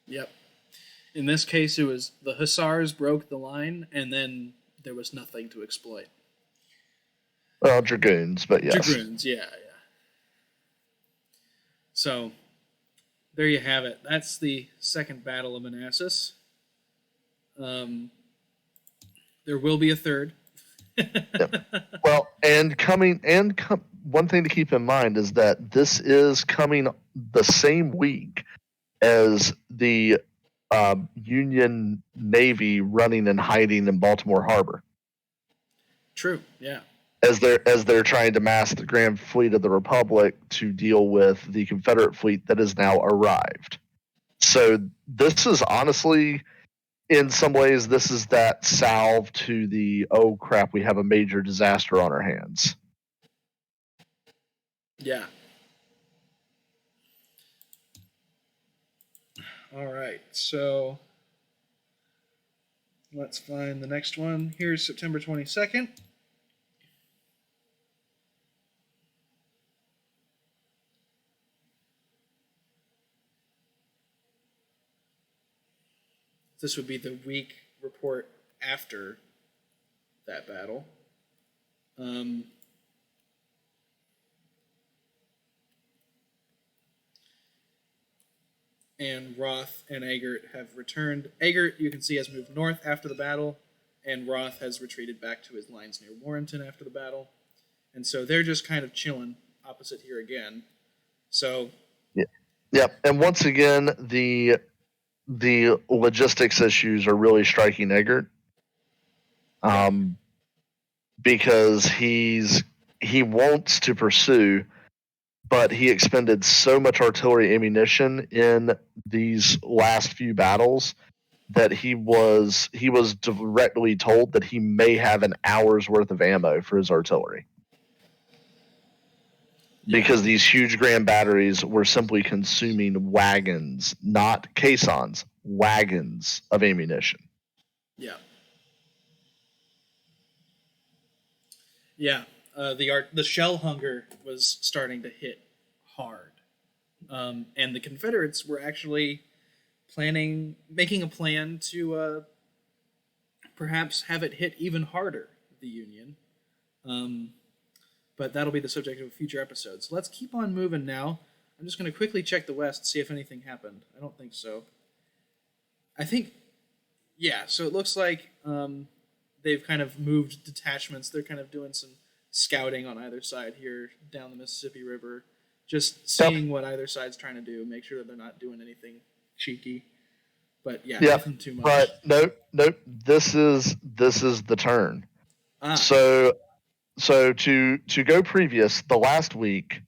Speaker 1: Yep. In this case, it was the hussars broke the line, and then there was nothing to exploit.
Speaker 2: Well, dragoons, but yes.
Speaker 1: Dragoons, yeah. So, there you have it. That's the Second Battle of Manassas. There will be a third.
Speaker 2: Yep. Well, one thing to keep in mind is that this is coming the same week as the Union Navy running and hiding in Baltimore Harbor.
Speaker 1: True. Yeah.
Speaker 2: As they're trying to mass the Grand Fleet of the Republic to deal with the Confederate fleet that has now arrived. So this is honestly, in some ways, this is that salve to the, oh crap, we have a major disaster on our hands.
Speaker 1: Yeah. All right, so let's find the next one. Here's September 22nd. This would be the week report after that battle. And Roth and Eggert have returned. Eggert, you can see, has moved north after the battle, and Roth has retreated back to his lines near Warrenton after the battle. And so they're just kind of chilling opposite here again. So,
Speaker 2: Yep. And once again, the logistics issues are really striking Eggert, because he wants to pursue, but he expended so much artillery ammunition in these last few battles that he was directly told that he may have an hour's worth of ammo for his artillery. Because these huge grand batteries were simply consuming wagons, not caissons, wagons of ammunition.
Speaker 1: Yeah. Yeah. The shell hunger was starting to hit hard. And the Confederates were actually making a plan to perhaps have it hit even harder, the Union. But that'll be the subject of a future episode. So let's keep on moving now. I'm just going to quickly check the west, see if anything happened. I don't think so. So it looks like they've kind of moved detachments. They're kind of doing some scouting on either side here down the Mississippi River, just seeing what either side's trying to do, make sure that they're not doing anything cheeky. But nothing too much.
Speaker 2: But nope. This is the turn. So to go previous, the last week,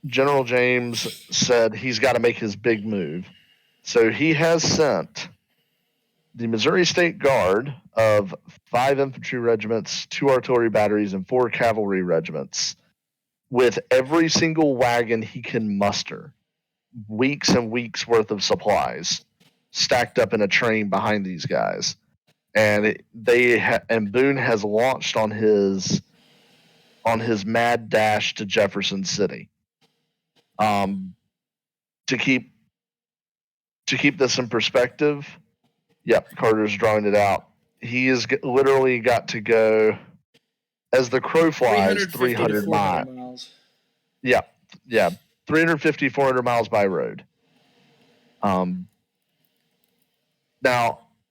Speaker 2: General James said he's got to make his big move. So he has sent the Missouri State Guard of 5 infantry regiments, 2 artillery batteries, and 4 cavalry regiments with every single wagon he can muster, weeks and weeks worth of supplies stacked up in a train behind these guys. And Boone has launched on his mad dash to Jefferson City. To keep this in perspective, Carter's drawing it out. He has literally got to go, as the crow flies, 300 miles. Yeah, 350, 400 miles by road. Now,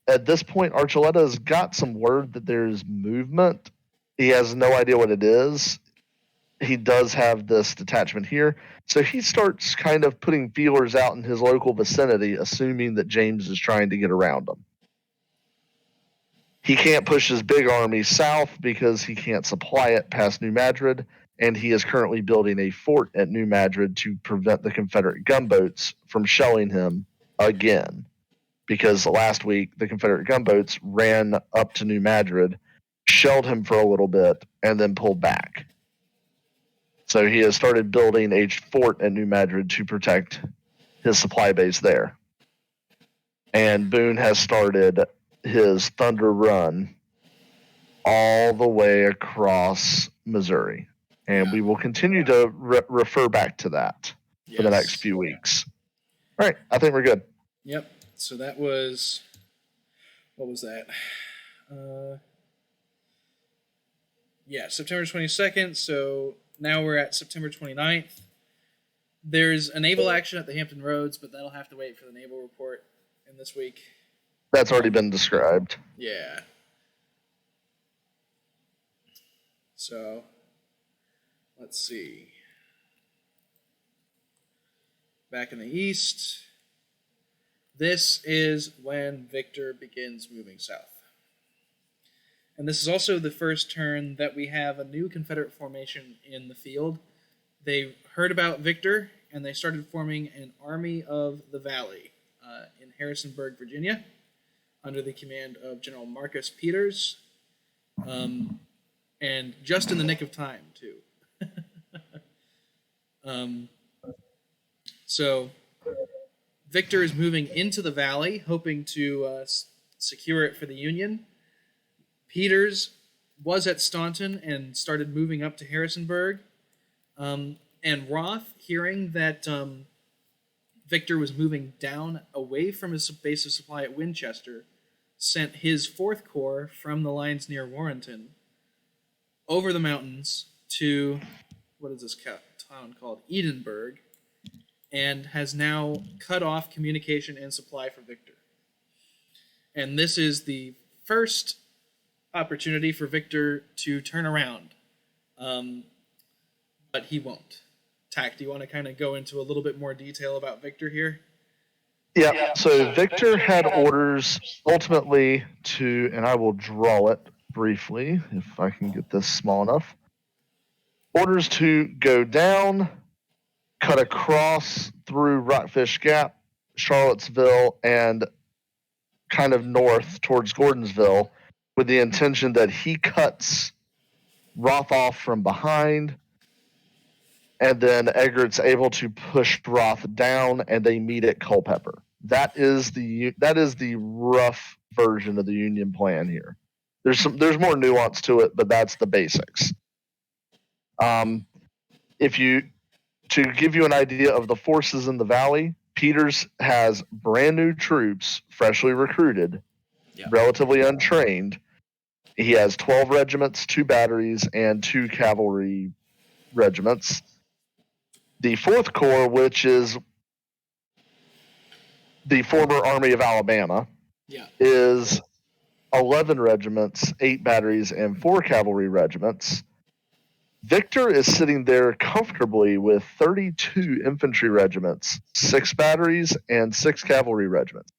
Speaker 2: at this point, Archuleta's got some word that there's movement. He has no idea what it is. He does have this detachment here. So he starts kind of putting feelers out in his local vicinity, assuming that James is trying to get around him. He can't push his big army south because he can't supply it past New Madrid, and he is currently building a fort at New Madrid to prevent the Confederate gunboats from shelling him again, because last week the Confederate gunboats ran up to New Madrid, shelled him for a little bit, and then pulled back. So he has started building a fort at New Madrid to protect his supply base there. And Boone has started his Thunder Run all the way across Missouri. And we will continue to refer back to that for the next few weeks. All right, I think we're good.
Speaker 1: Yep. So that was, what was that? September 22nd. So now we're at September 29th. There's a naval action at the Hampton Roads, but that'll have to wait for the naval report in this week.
Speaker 2: That's already been described.
Speaker 1: Yeah. So, let's see. Back in the east, this is when Victor begins moving south. And this is also the first turn that we have a new Confederate formation in the field. They heard about Victor, and they started forming an Army of the Valley in Harrisonburg, Virginia, under the command of General Marcus Peters, and just in the nick of time, too. So Victor is moving into the valley, hoping to secure it for the Union. Peters was at Staunton and started moving up to Harrisonburg. And Roth, hearing that Victor was moving down away from his base of supply at Winchester, sent his 4th Corps from the lines near Warrenton over the mountains to, what is this town called? Edinburgh, and has now cut off communication and supply for Victor. And this is the first opportunity for Victor to turn around. But he won't. Tack, do you want to kind of go into a little bit more detail about Victor here?
Speaker 2: Yeah, so Victor had orders ultimately to, and I will draw it briefly if I can get this small enough. Orders to go down, cut across through Rockfish Gap, Charlottesville, and kind of north towards Gordonsville, with the intention that he cuts Roth off from behind, and then Eggert's able to push Roth down, and they meet at Culpeper. That is the rough version of the Union plan here. There's more nuance to it, but that's the basics. To give you an idea of the forces in the valley, Peters has brand new troops, freshly recruited, relatively untrained. He has 12 regiments, 2 batteries, and 2 cavalry regiments. The 4th Corps, which is the former Army of Alabama, is 11 regiments, 8 batteries, and 4 cavalry regiments. Victor is sitting there comfortably with 32 infantry regiments, 6 batteries, and 6 cavalry regiments.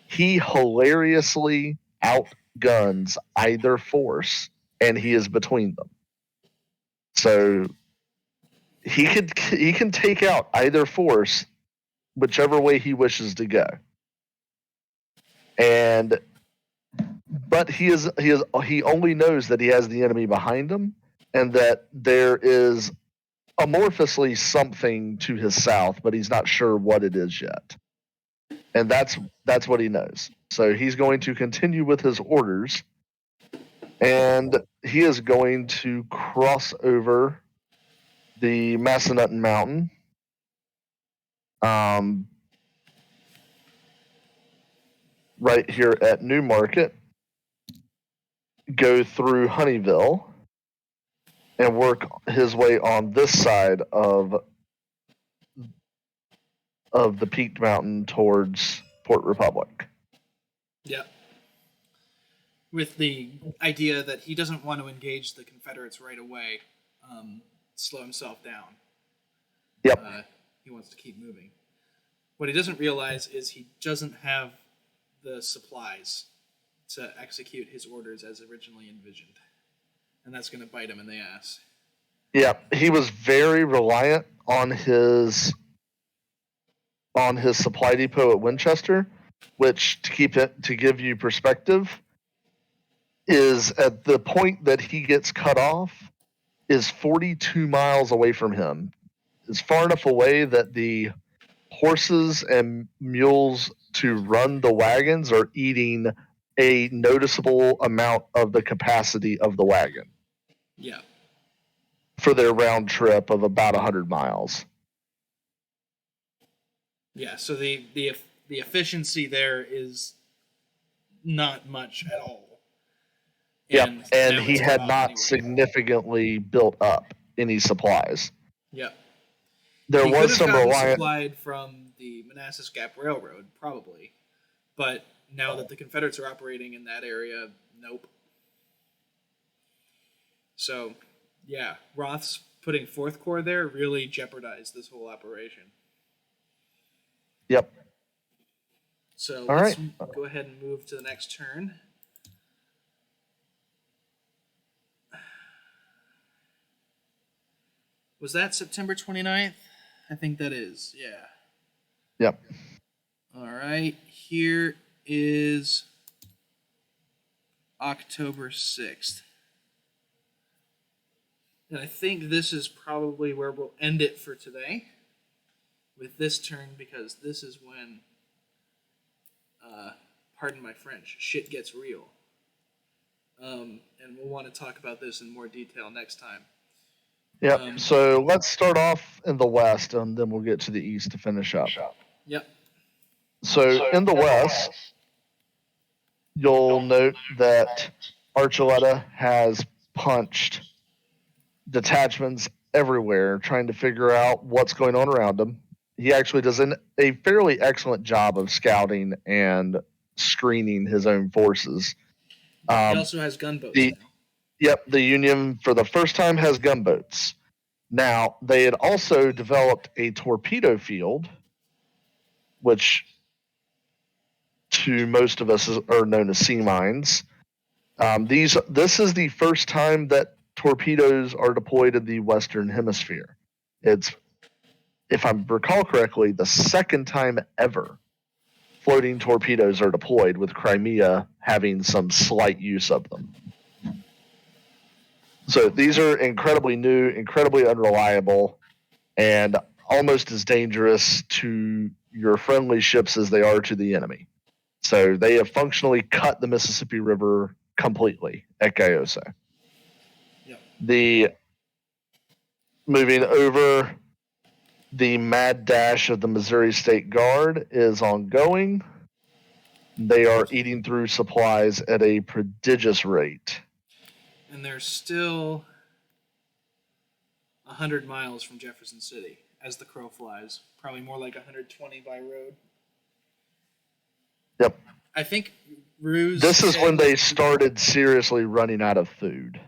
Speaker 2: He hilariously outguns either force, and he is between them. So he can take out either force whichever way he wishes to go. But he only knows that he has the enemy behind him, and that there is amorphously something to his south, but he's not sure what it is yet. And that's what he knows. So he's going to continue with his orders, and he is going to cross over the Massanutten Mountain, right here at Newmarket, go through Honeyville, and work his way on this side of the peaked mountain towards Port Republic.
Speaker 1: Yeah. With the idea that he doesn't want to engage the Confederates right away, slow himself down.
Speaker 2: Yep.
Speaker 1: He wants to keep moving. What he doesn't realize is he doesn't have the supplies to execute his orders as originally envisioned. And that's going to bite him in the ass.
Speaker 2: Yeah, he was very reliant on his on his supply depot at Winchester, which to give you perspective, is at the point that he gets cut off is 42 miles away from him. It's far enough away that the horses and mules to run the wagons are eating a noticeable amount of the capacity of the wagon.
Speaker 1: Yeah.
Speaker 2: For their round trip of about 100 miles.
Speaker 1: Yeah, so the efficiency there is not much at all.
Speaker 2: And he had not significantly built up any supplies.
Speaker 1: Yep.
Speaker 2: There
Speaker 1: he
Speaker 2: was
Speaker 1: could have
Speaker 2: some
Speaker 1: gotten
Speaker 2: reliance
Speaker 1: supplied from the Manassas Gap Railroad, probably. But now that the Confederates are operating in that area, nope. So, yeah, Roth's putting Fourth Corps there really jeopardized this whole operation.
Speaker 2: Yep.
Speaker 1: So let's go ahead and move to the next turn. Was that September 29th? I think that is, yeah.
Speaker 2: Yep.
Speaker 1: All right, here is October 6th. And I think this is probably where we'll end it for today with this turn, because this is when, pardon my French, shit gets real. And we'll want to talk about this in more detail next time.
Speaker 2: Yep. So let's start off in the West, and then we'll get to the East to finish up.
Speaker 1: Yep.
Speaker 2: So in the West, you'll note that Archuleta has punched detachments everywhere trying to figure out what's going on around him. He actually does a fairly excellent job of scouting and screening his own forces.
Speaker 1: He also has gunboats now.
Speaker 2: Yep, the Union for the first time has gunboats. Now, they had also developed a torpedo field, which to most of us are known as sea mines. This is the first time that torpedoes are deployed in the Western Hemisphere. It's, if I recall correctly, the second time ever floating torpedoes are deployed, with Crimea having some slight use of them. So these are incredibly new, incredibly unreliable, and almost as dangerous to your friendly ships as they are to the enemy. So they have functionally cut the Mississippi River completely at Gayosa.
Speaker 1: Yep.
Speaker 2: Moving over, the mad dash of the Missouri State Guard is ongoing. They are eating through supplies at a prodigious rate.
Speaker 1: And they're still 100 miles from Jefferson City, as the crow flies. Probably more like 120 by road.
Speaker 2: Yep.
Speaker 1: I think Ruse...
Speaker 2: This is when they started seriously running out of food.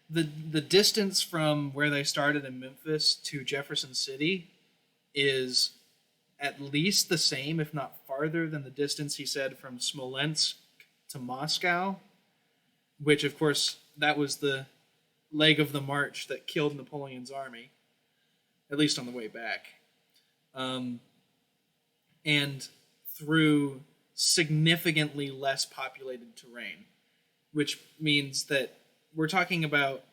Speaker 1: The distance from where they started in Memphis to Jefferson City is at least the same, if not farther, than the distance, he said, from Smolensk to Moscow, which, of course, that was the leg of the march that killed Napoleon's army, at least on the way back. And through significantly less populated terrain, which means that we're talking about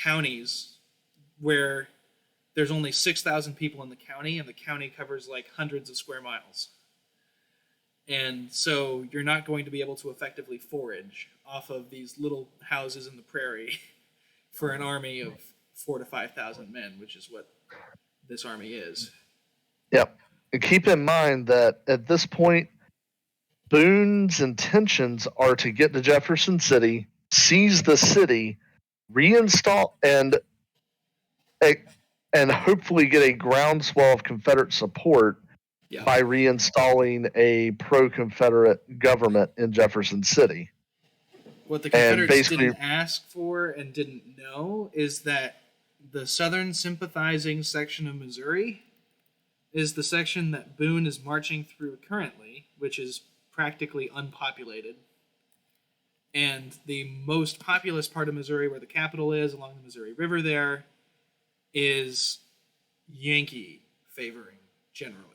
Speaker 1: counties where there's only 6,000 people in the county, and the county covers like hundreds of square miles. And so you're not going to be able to effectively forage off of these little houses in the prairie for an army of 4,000 to 5,000 men, which is what this army is.
Speaker 2: Yep. And keep in mind that at this point, Boone's intentions are to get to Jefferson City, seize the city, reinstall, and hopefully get a groundswell of Confederate support by reinstalling a pro-Confederate government in Jefferson City.
Speaker 1: What the Confederates didn't ask for and didn't know is that the Southern sympathizing section of Missouri is the section that Boone is marching through currently, which is practically unpopulated. And the most populous part of Missouri, where the capital is, along the Missouri River there, is Yankee favoring, generally.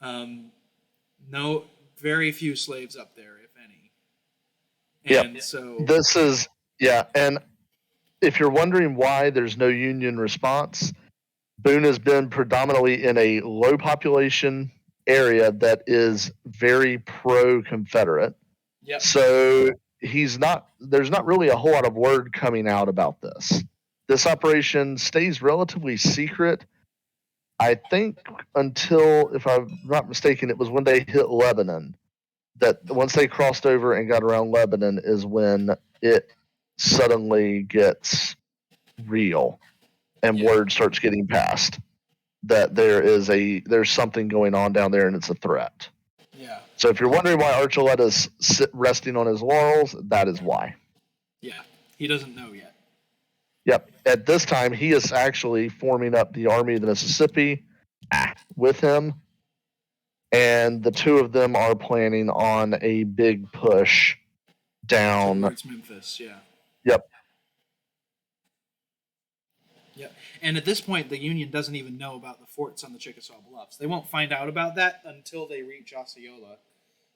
Speaker 1: No, very few slaves up there, if any. And
Speaker 2: Yep.
Speaker 1: so
Speaker 2: This is, yeah. And if you're wondering why there's no Union response, Boone has been predominantly in a low population area that is very pro Confederate.
Speaker 1: Yep.
Speaker 2: So there's not really a whole lot of word coming out about this. This operation stays relatively secret. I think until, if I'm not mistaken, it was when they hit Lebanon. That once they crossed over and got around Lebanon is when it suddenly gets real and
Speaker 1: Yeah.
Speaker 2: word starts getting passed that there's something going on down there and it's a threat.
Speaker 1: Yeah.
Speaker 2: So if you're wondering why Archuleta's resting on his laurels, that is why.
Speaker 1: Yeah. He doesn't know yet.
Speaker 2: Yep. At this time, he is actually forming up the Army of the Mississippi with him, and the two of them are planning on a big push down.
Speaker 1: Towards Memphis, yeah.
Speaker 2: Yep.
Speaker 1: Yep. And at this point, the Union doesn't even know about the forts on the Chickasaw Bluffs. They won't find out about that until they reach Osceola,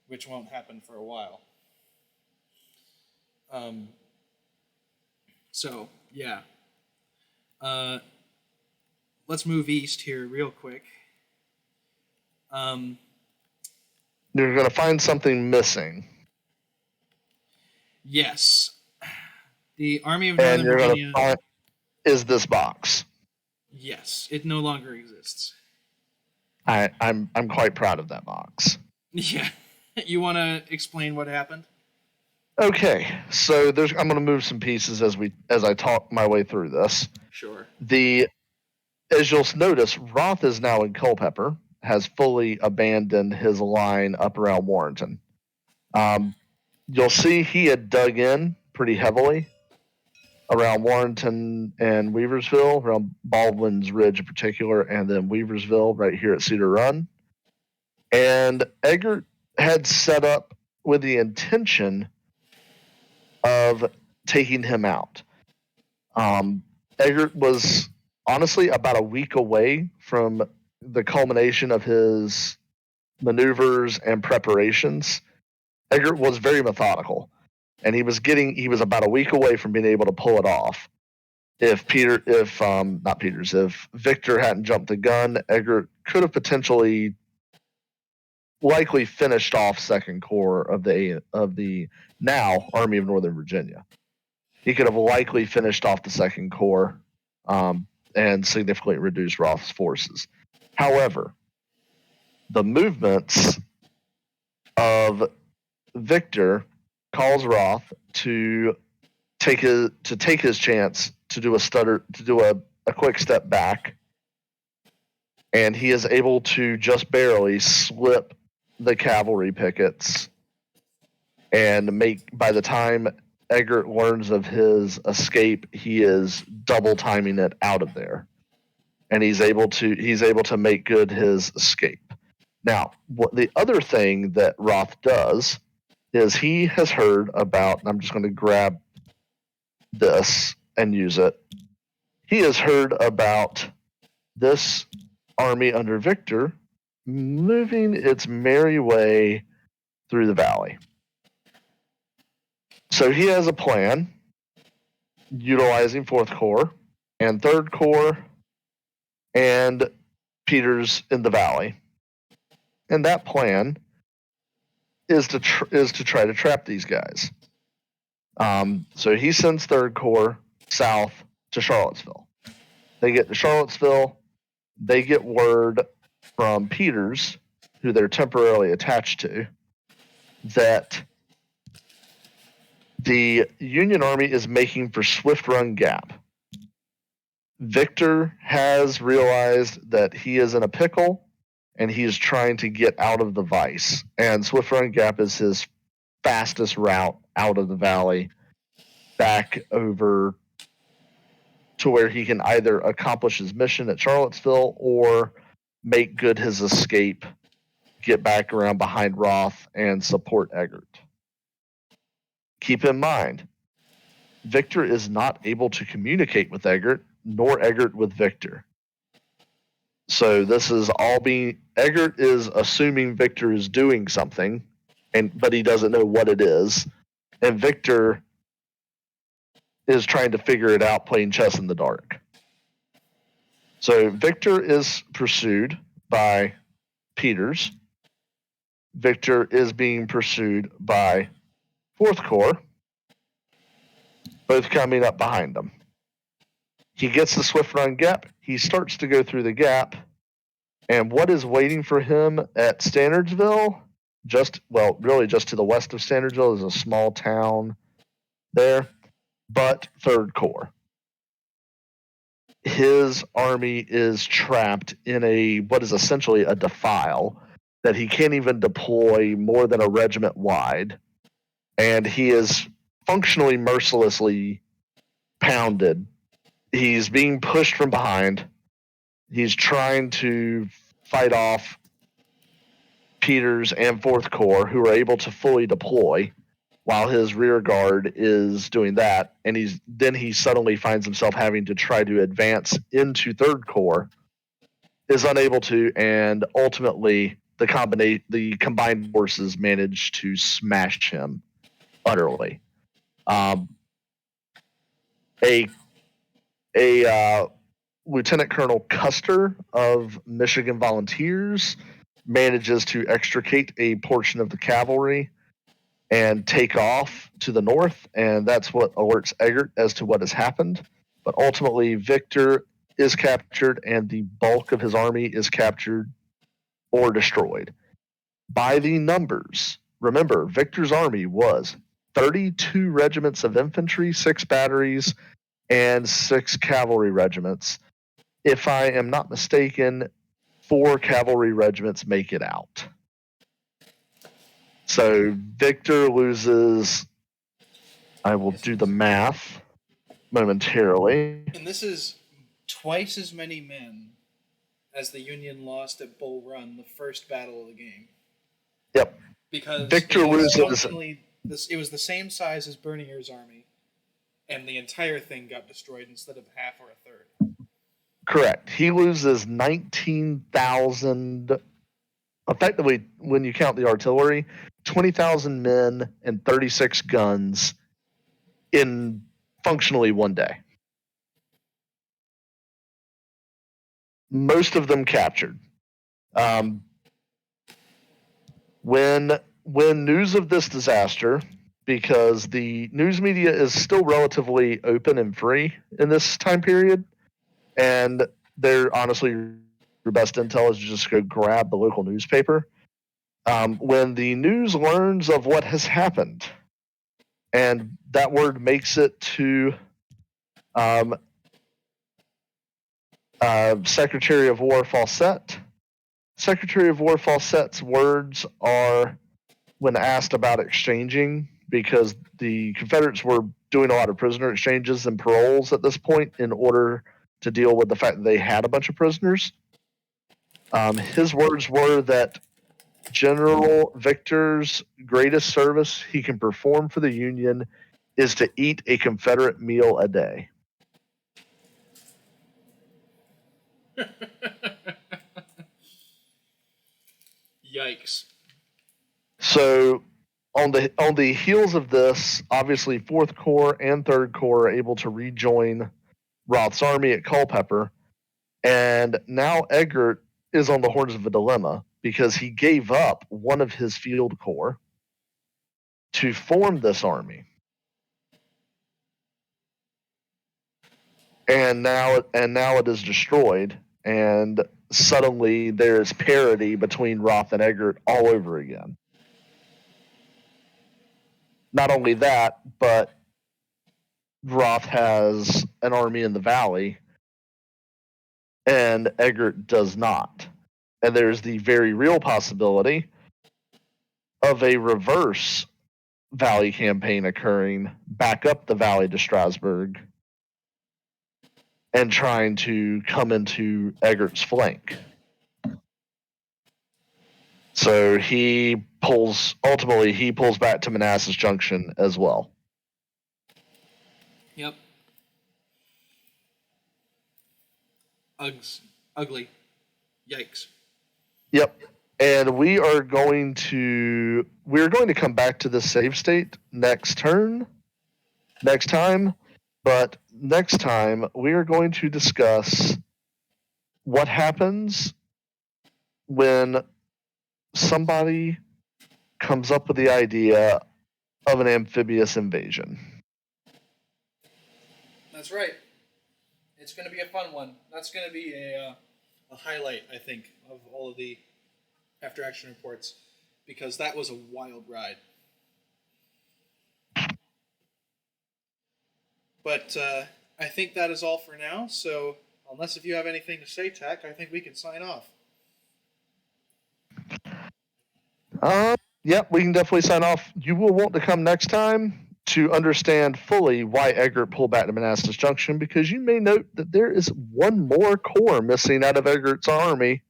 Speaker 1: which won't happen for a while. So, yeah. Let's move east here real quick.
Speaker 2: You're going to find something missing.
Speaker 1: Yes. The Army of
Speaker 2: And
Speaker 1: Northern
Speaker 2: you're going
Speaker 1: Virginia.
Speaker 2: to find is this box.
Speaker 1: Yes, it no longer exists.
Speaker 2: I'm quite proud of that box.
Speaker 1: Yeah. You want to explain what happened?
Speaker 2: Okay, so I'm going to move some pieces as I talk my way through this.
Speaker 1: Sure.
Speaker 2: As you'll notice, Roth is now in Culpeper, has fully abandoned his line up around Warrenton. You'll see he had dug in pretty heavily around Warrenton and Weaversville, around Baldwin's Ridge in particular, and then Weaversville right here at Cedar Run. And Eggert had set up with the intention of taking him out. Eggert was honestly about a week away from the culmination of his maneuvers and preparations. Eggert was very methodical, and he was about a week away from being able to pull it off. If Victor hadn't jumped the gun, Eggert could have potentially likely finished off Second Corps of the now Army of Northern Virginia. He could have likely finished off the Second Corps and significantly reduced Roth's forces. However, the movements of Victor calls Roth to take his chance to do a quick step back, and he is able to just barely slip the cavalry pickets and by the time Eggert learns of his escape, he is double timing it out of there, and he's able to make good his escape. Now, the other thing that Roth does is he has heard about, and I'm just going to grab this and use it. He has heard about this army under Victor moving its merry way through the valley. So he has a plan utilizing 4th Corps and 3rd Corps and Peters in the valley. And that plan is to try to trap these guys. So he sends 3rd Corps south to Charlottesville. They get to Charlottesville. They get word from Peters, who they're temporarily attached to, that the Union Army is making for Swift Run Gap. Victor has realized that he is in a pickle, and he is trying to get out of the vice. And Swift Run Gap is his fastest route out of the valley back over to where he can either accomplish his mission at Charlottesville or make good his escape, get back around behind Roth, and support Eggert. Keep in mind, Victor is not able to communicate with Eggert, nor Eggert with Victor. So this is all being Eggert is assuming Victor is doing something, but he doesn't know what it is, and Victor is trying to figure it out, playing chess in the dark. So Victor is pursued by Peters. Victor is being pursued by Fourth Corps, both coming up behind him. He gets the swift run gap. He starts to go through the gap. And what is waiting for him at Standardsville, really just to the west of Standardsville, is a small town there, but Third Corps. His army is trapped in what is essentially a defile that he can't even deploy more than a regiment wide. And he is functionally mercilessly pounded. He's being pushed from behind. He's trying to fight off Peters and Fourth Corps, who are able to fully deploy, while his rear guard is doing that. And he suddenly finds himself having to try to advance into Third Corps, is unable to, and ultimately the combined forces manage to smash him utterly. A Lieutenant Colonel Custer of Michigan Volunteers manages to extricate a portion of the cavalry and take off to the north, and that's what alerts Eggert as to what has happened. But ultimately, Victor is captured, and the bulk of his army is captured or destroyed. By the numbers, remember, Victor's army was 32 regiments of infantry, 6 batteries, and 6 cavalry regiments. If I am not mistaken, 4 cavalry regiments make it out. So Victor loses, I will do the math momentarily.
Speaker 1: And this is twice as many men as the Union lost at Bull Run, the first battle of the game.
Speaker 2: Yep.
Speaker 1: Because
Speaker 2: Victor loses.
Speaker 1: It was the same size as Bernier's army, and the entire thing got destroyed instead of half or a third.
Speaker 2: Correct. He loses 19,000. Effectively, when you count the artillery, 20,000 men and 36 guns in functionally one day. Most of them captured. When news of this disaster, because the news media is still relatively open and free in this time period, and they're honestly, your best intel is to just go grab the local newspaper. When the news learns of what has happened, and that word makes it to Secretary of War Fawcett. Secretary of War Fawcett's words are, when asked about exchanging, because the Confederates were doing a lot of prisoner exchanges and paroles at this point in order to deal with the fact that they had a bunch of prisoners. His words were that General Victor's greatest service he can perform for the Union is to eat a Confederate meal a day.
Speaker 1: Yikes.
Speaker 2: So on the heels of this, obviously Fourth Corps and Third Corps are able to rejoin Roth's army at Culpeper, and now Eggert is on the horns of a dilemma because he gave up one of his field corps to form this army. And now it is destroyed, and suddenly there's parity between Roth and Eggert all over again. Not only that, but Roth has an army in the valley, and Eggert does not. And there's the very real possibility of a reverse valley campaign occurring back up the valley to Strasburg and trying to come into Eggert's flank. So he pulls back to Manassas Junction as well.
Speaker 1: Yep. Ugly. Yikes.
Speaker 2: Yep. And we're going to come back to the save state next time. But next time we are going to discuss what happens when somebody comes up with the idea of an amphibious invasion.
Speaker 1: That's right. It's going to be a fun one. That's going to be a highlight, I think, of all of the after action reports, because that was a wild ride. But I think that is all for now. So unless if you have anything to say, Tack, I think we can sign off.
Speaker 2: Yep, we can definitely sign off. You will want to come next time to understand fully why Egbert pulled back to Manassas Junction, because you may note that there is one more corps missing out of Egbert's army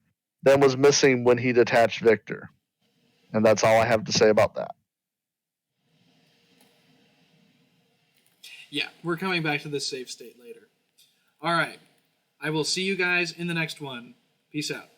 Speaker 2: than was missing when he detached Victor. And that's all I have to say about that.
Speaker 1: Yeah, we're coming back to this save state later. All right. I will see you guys in the next one. Peace out.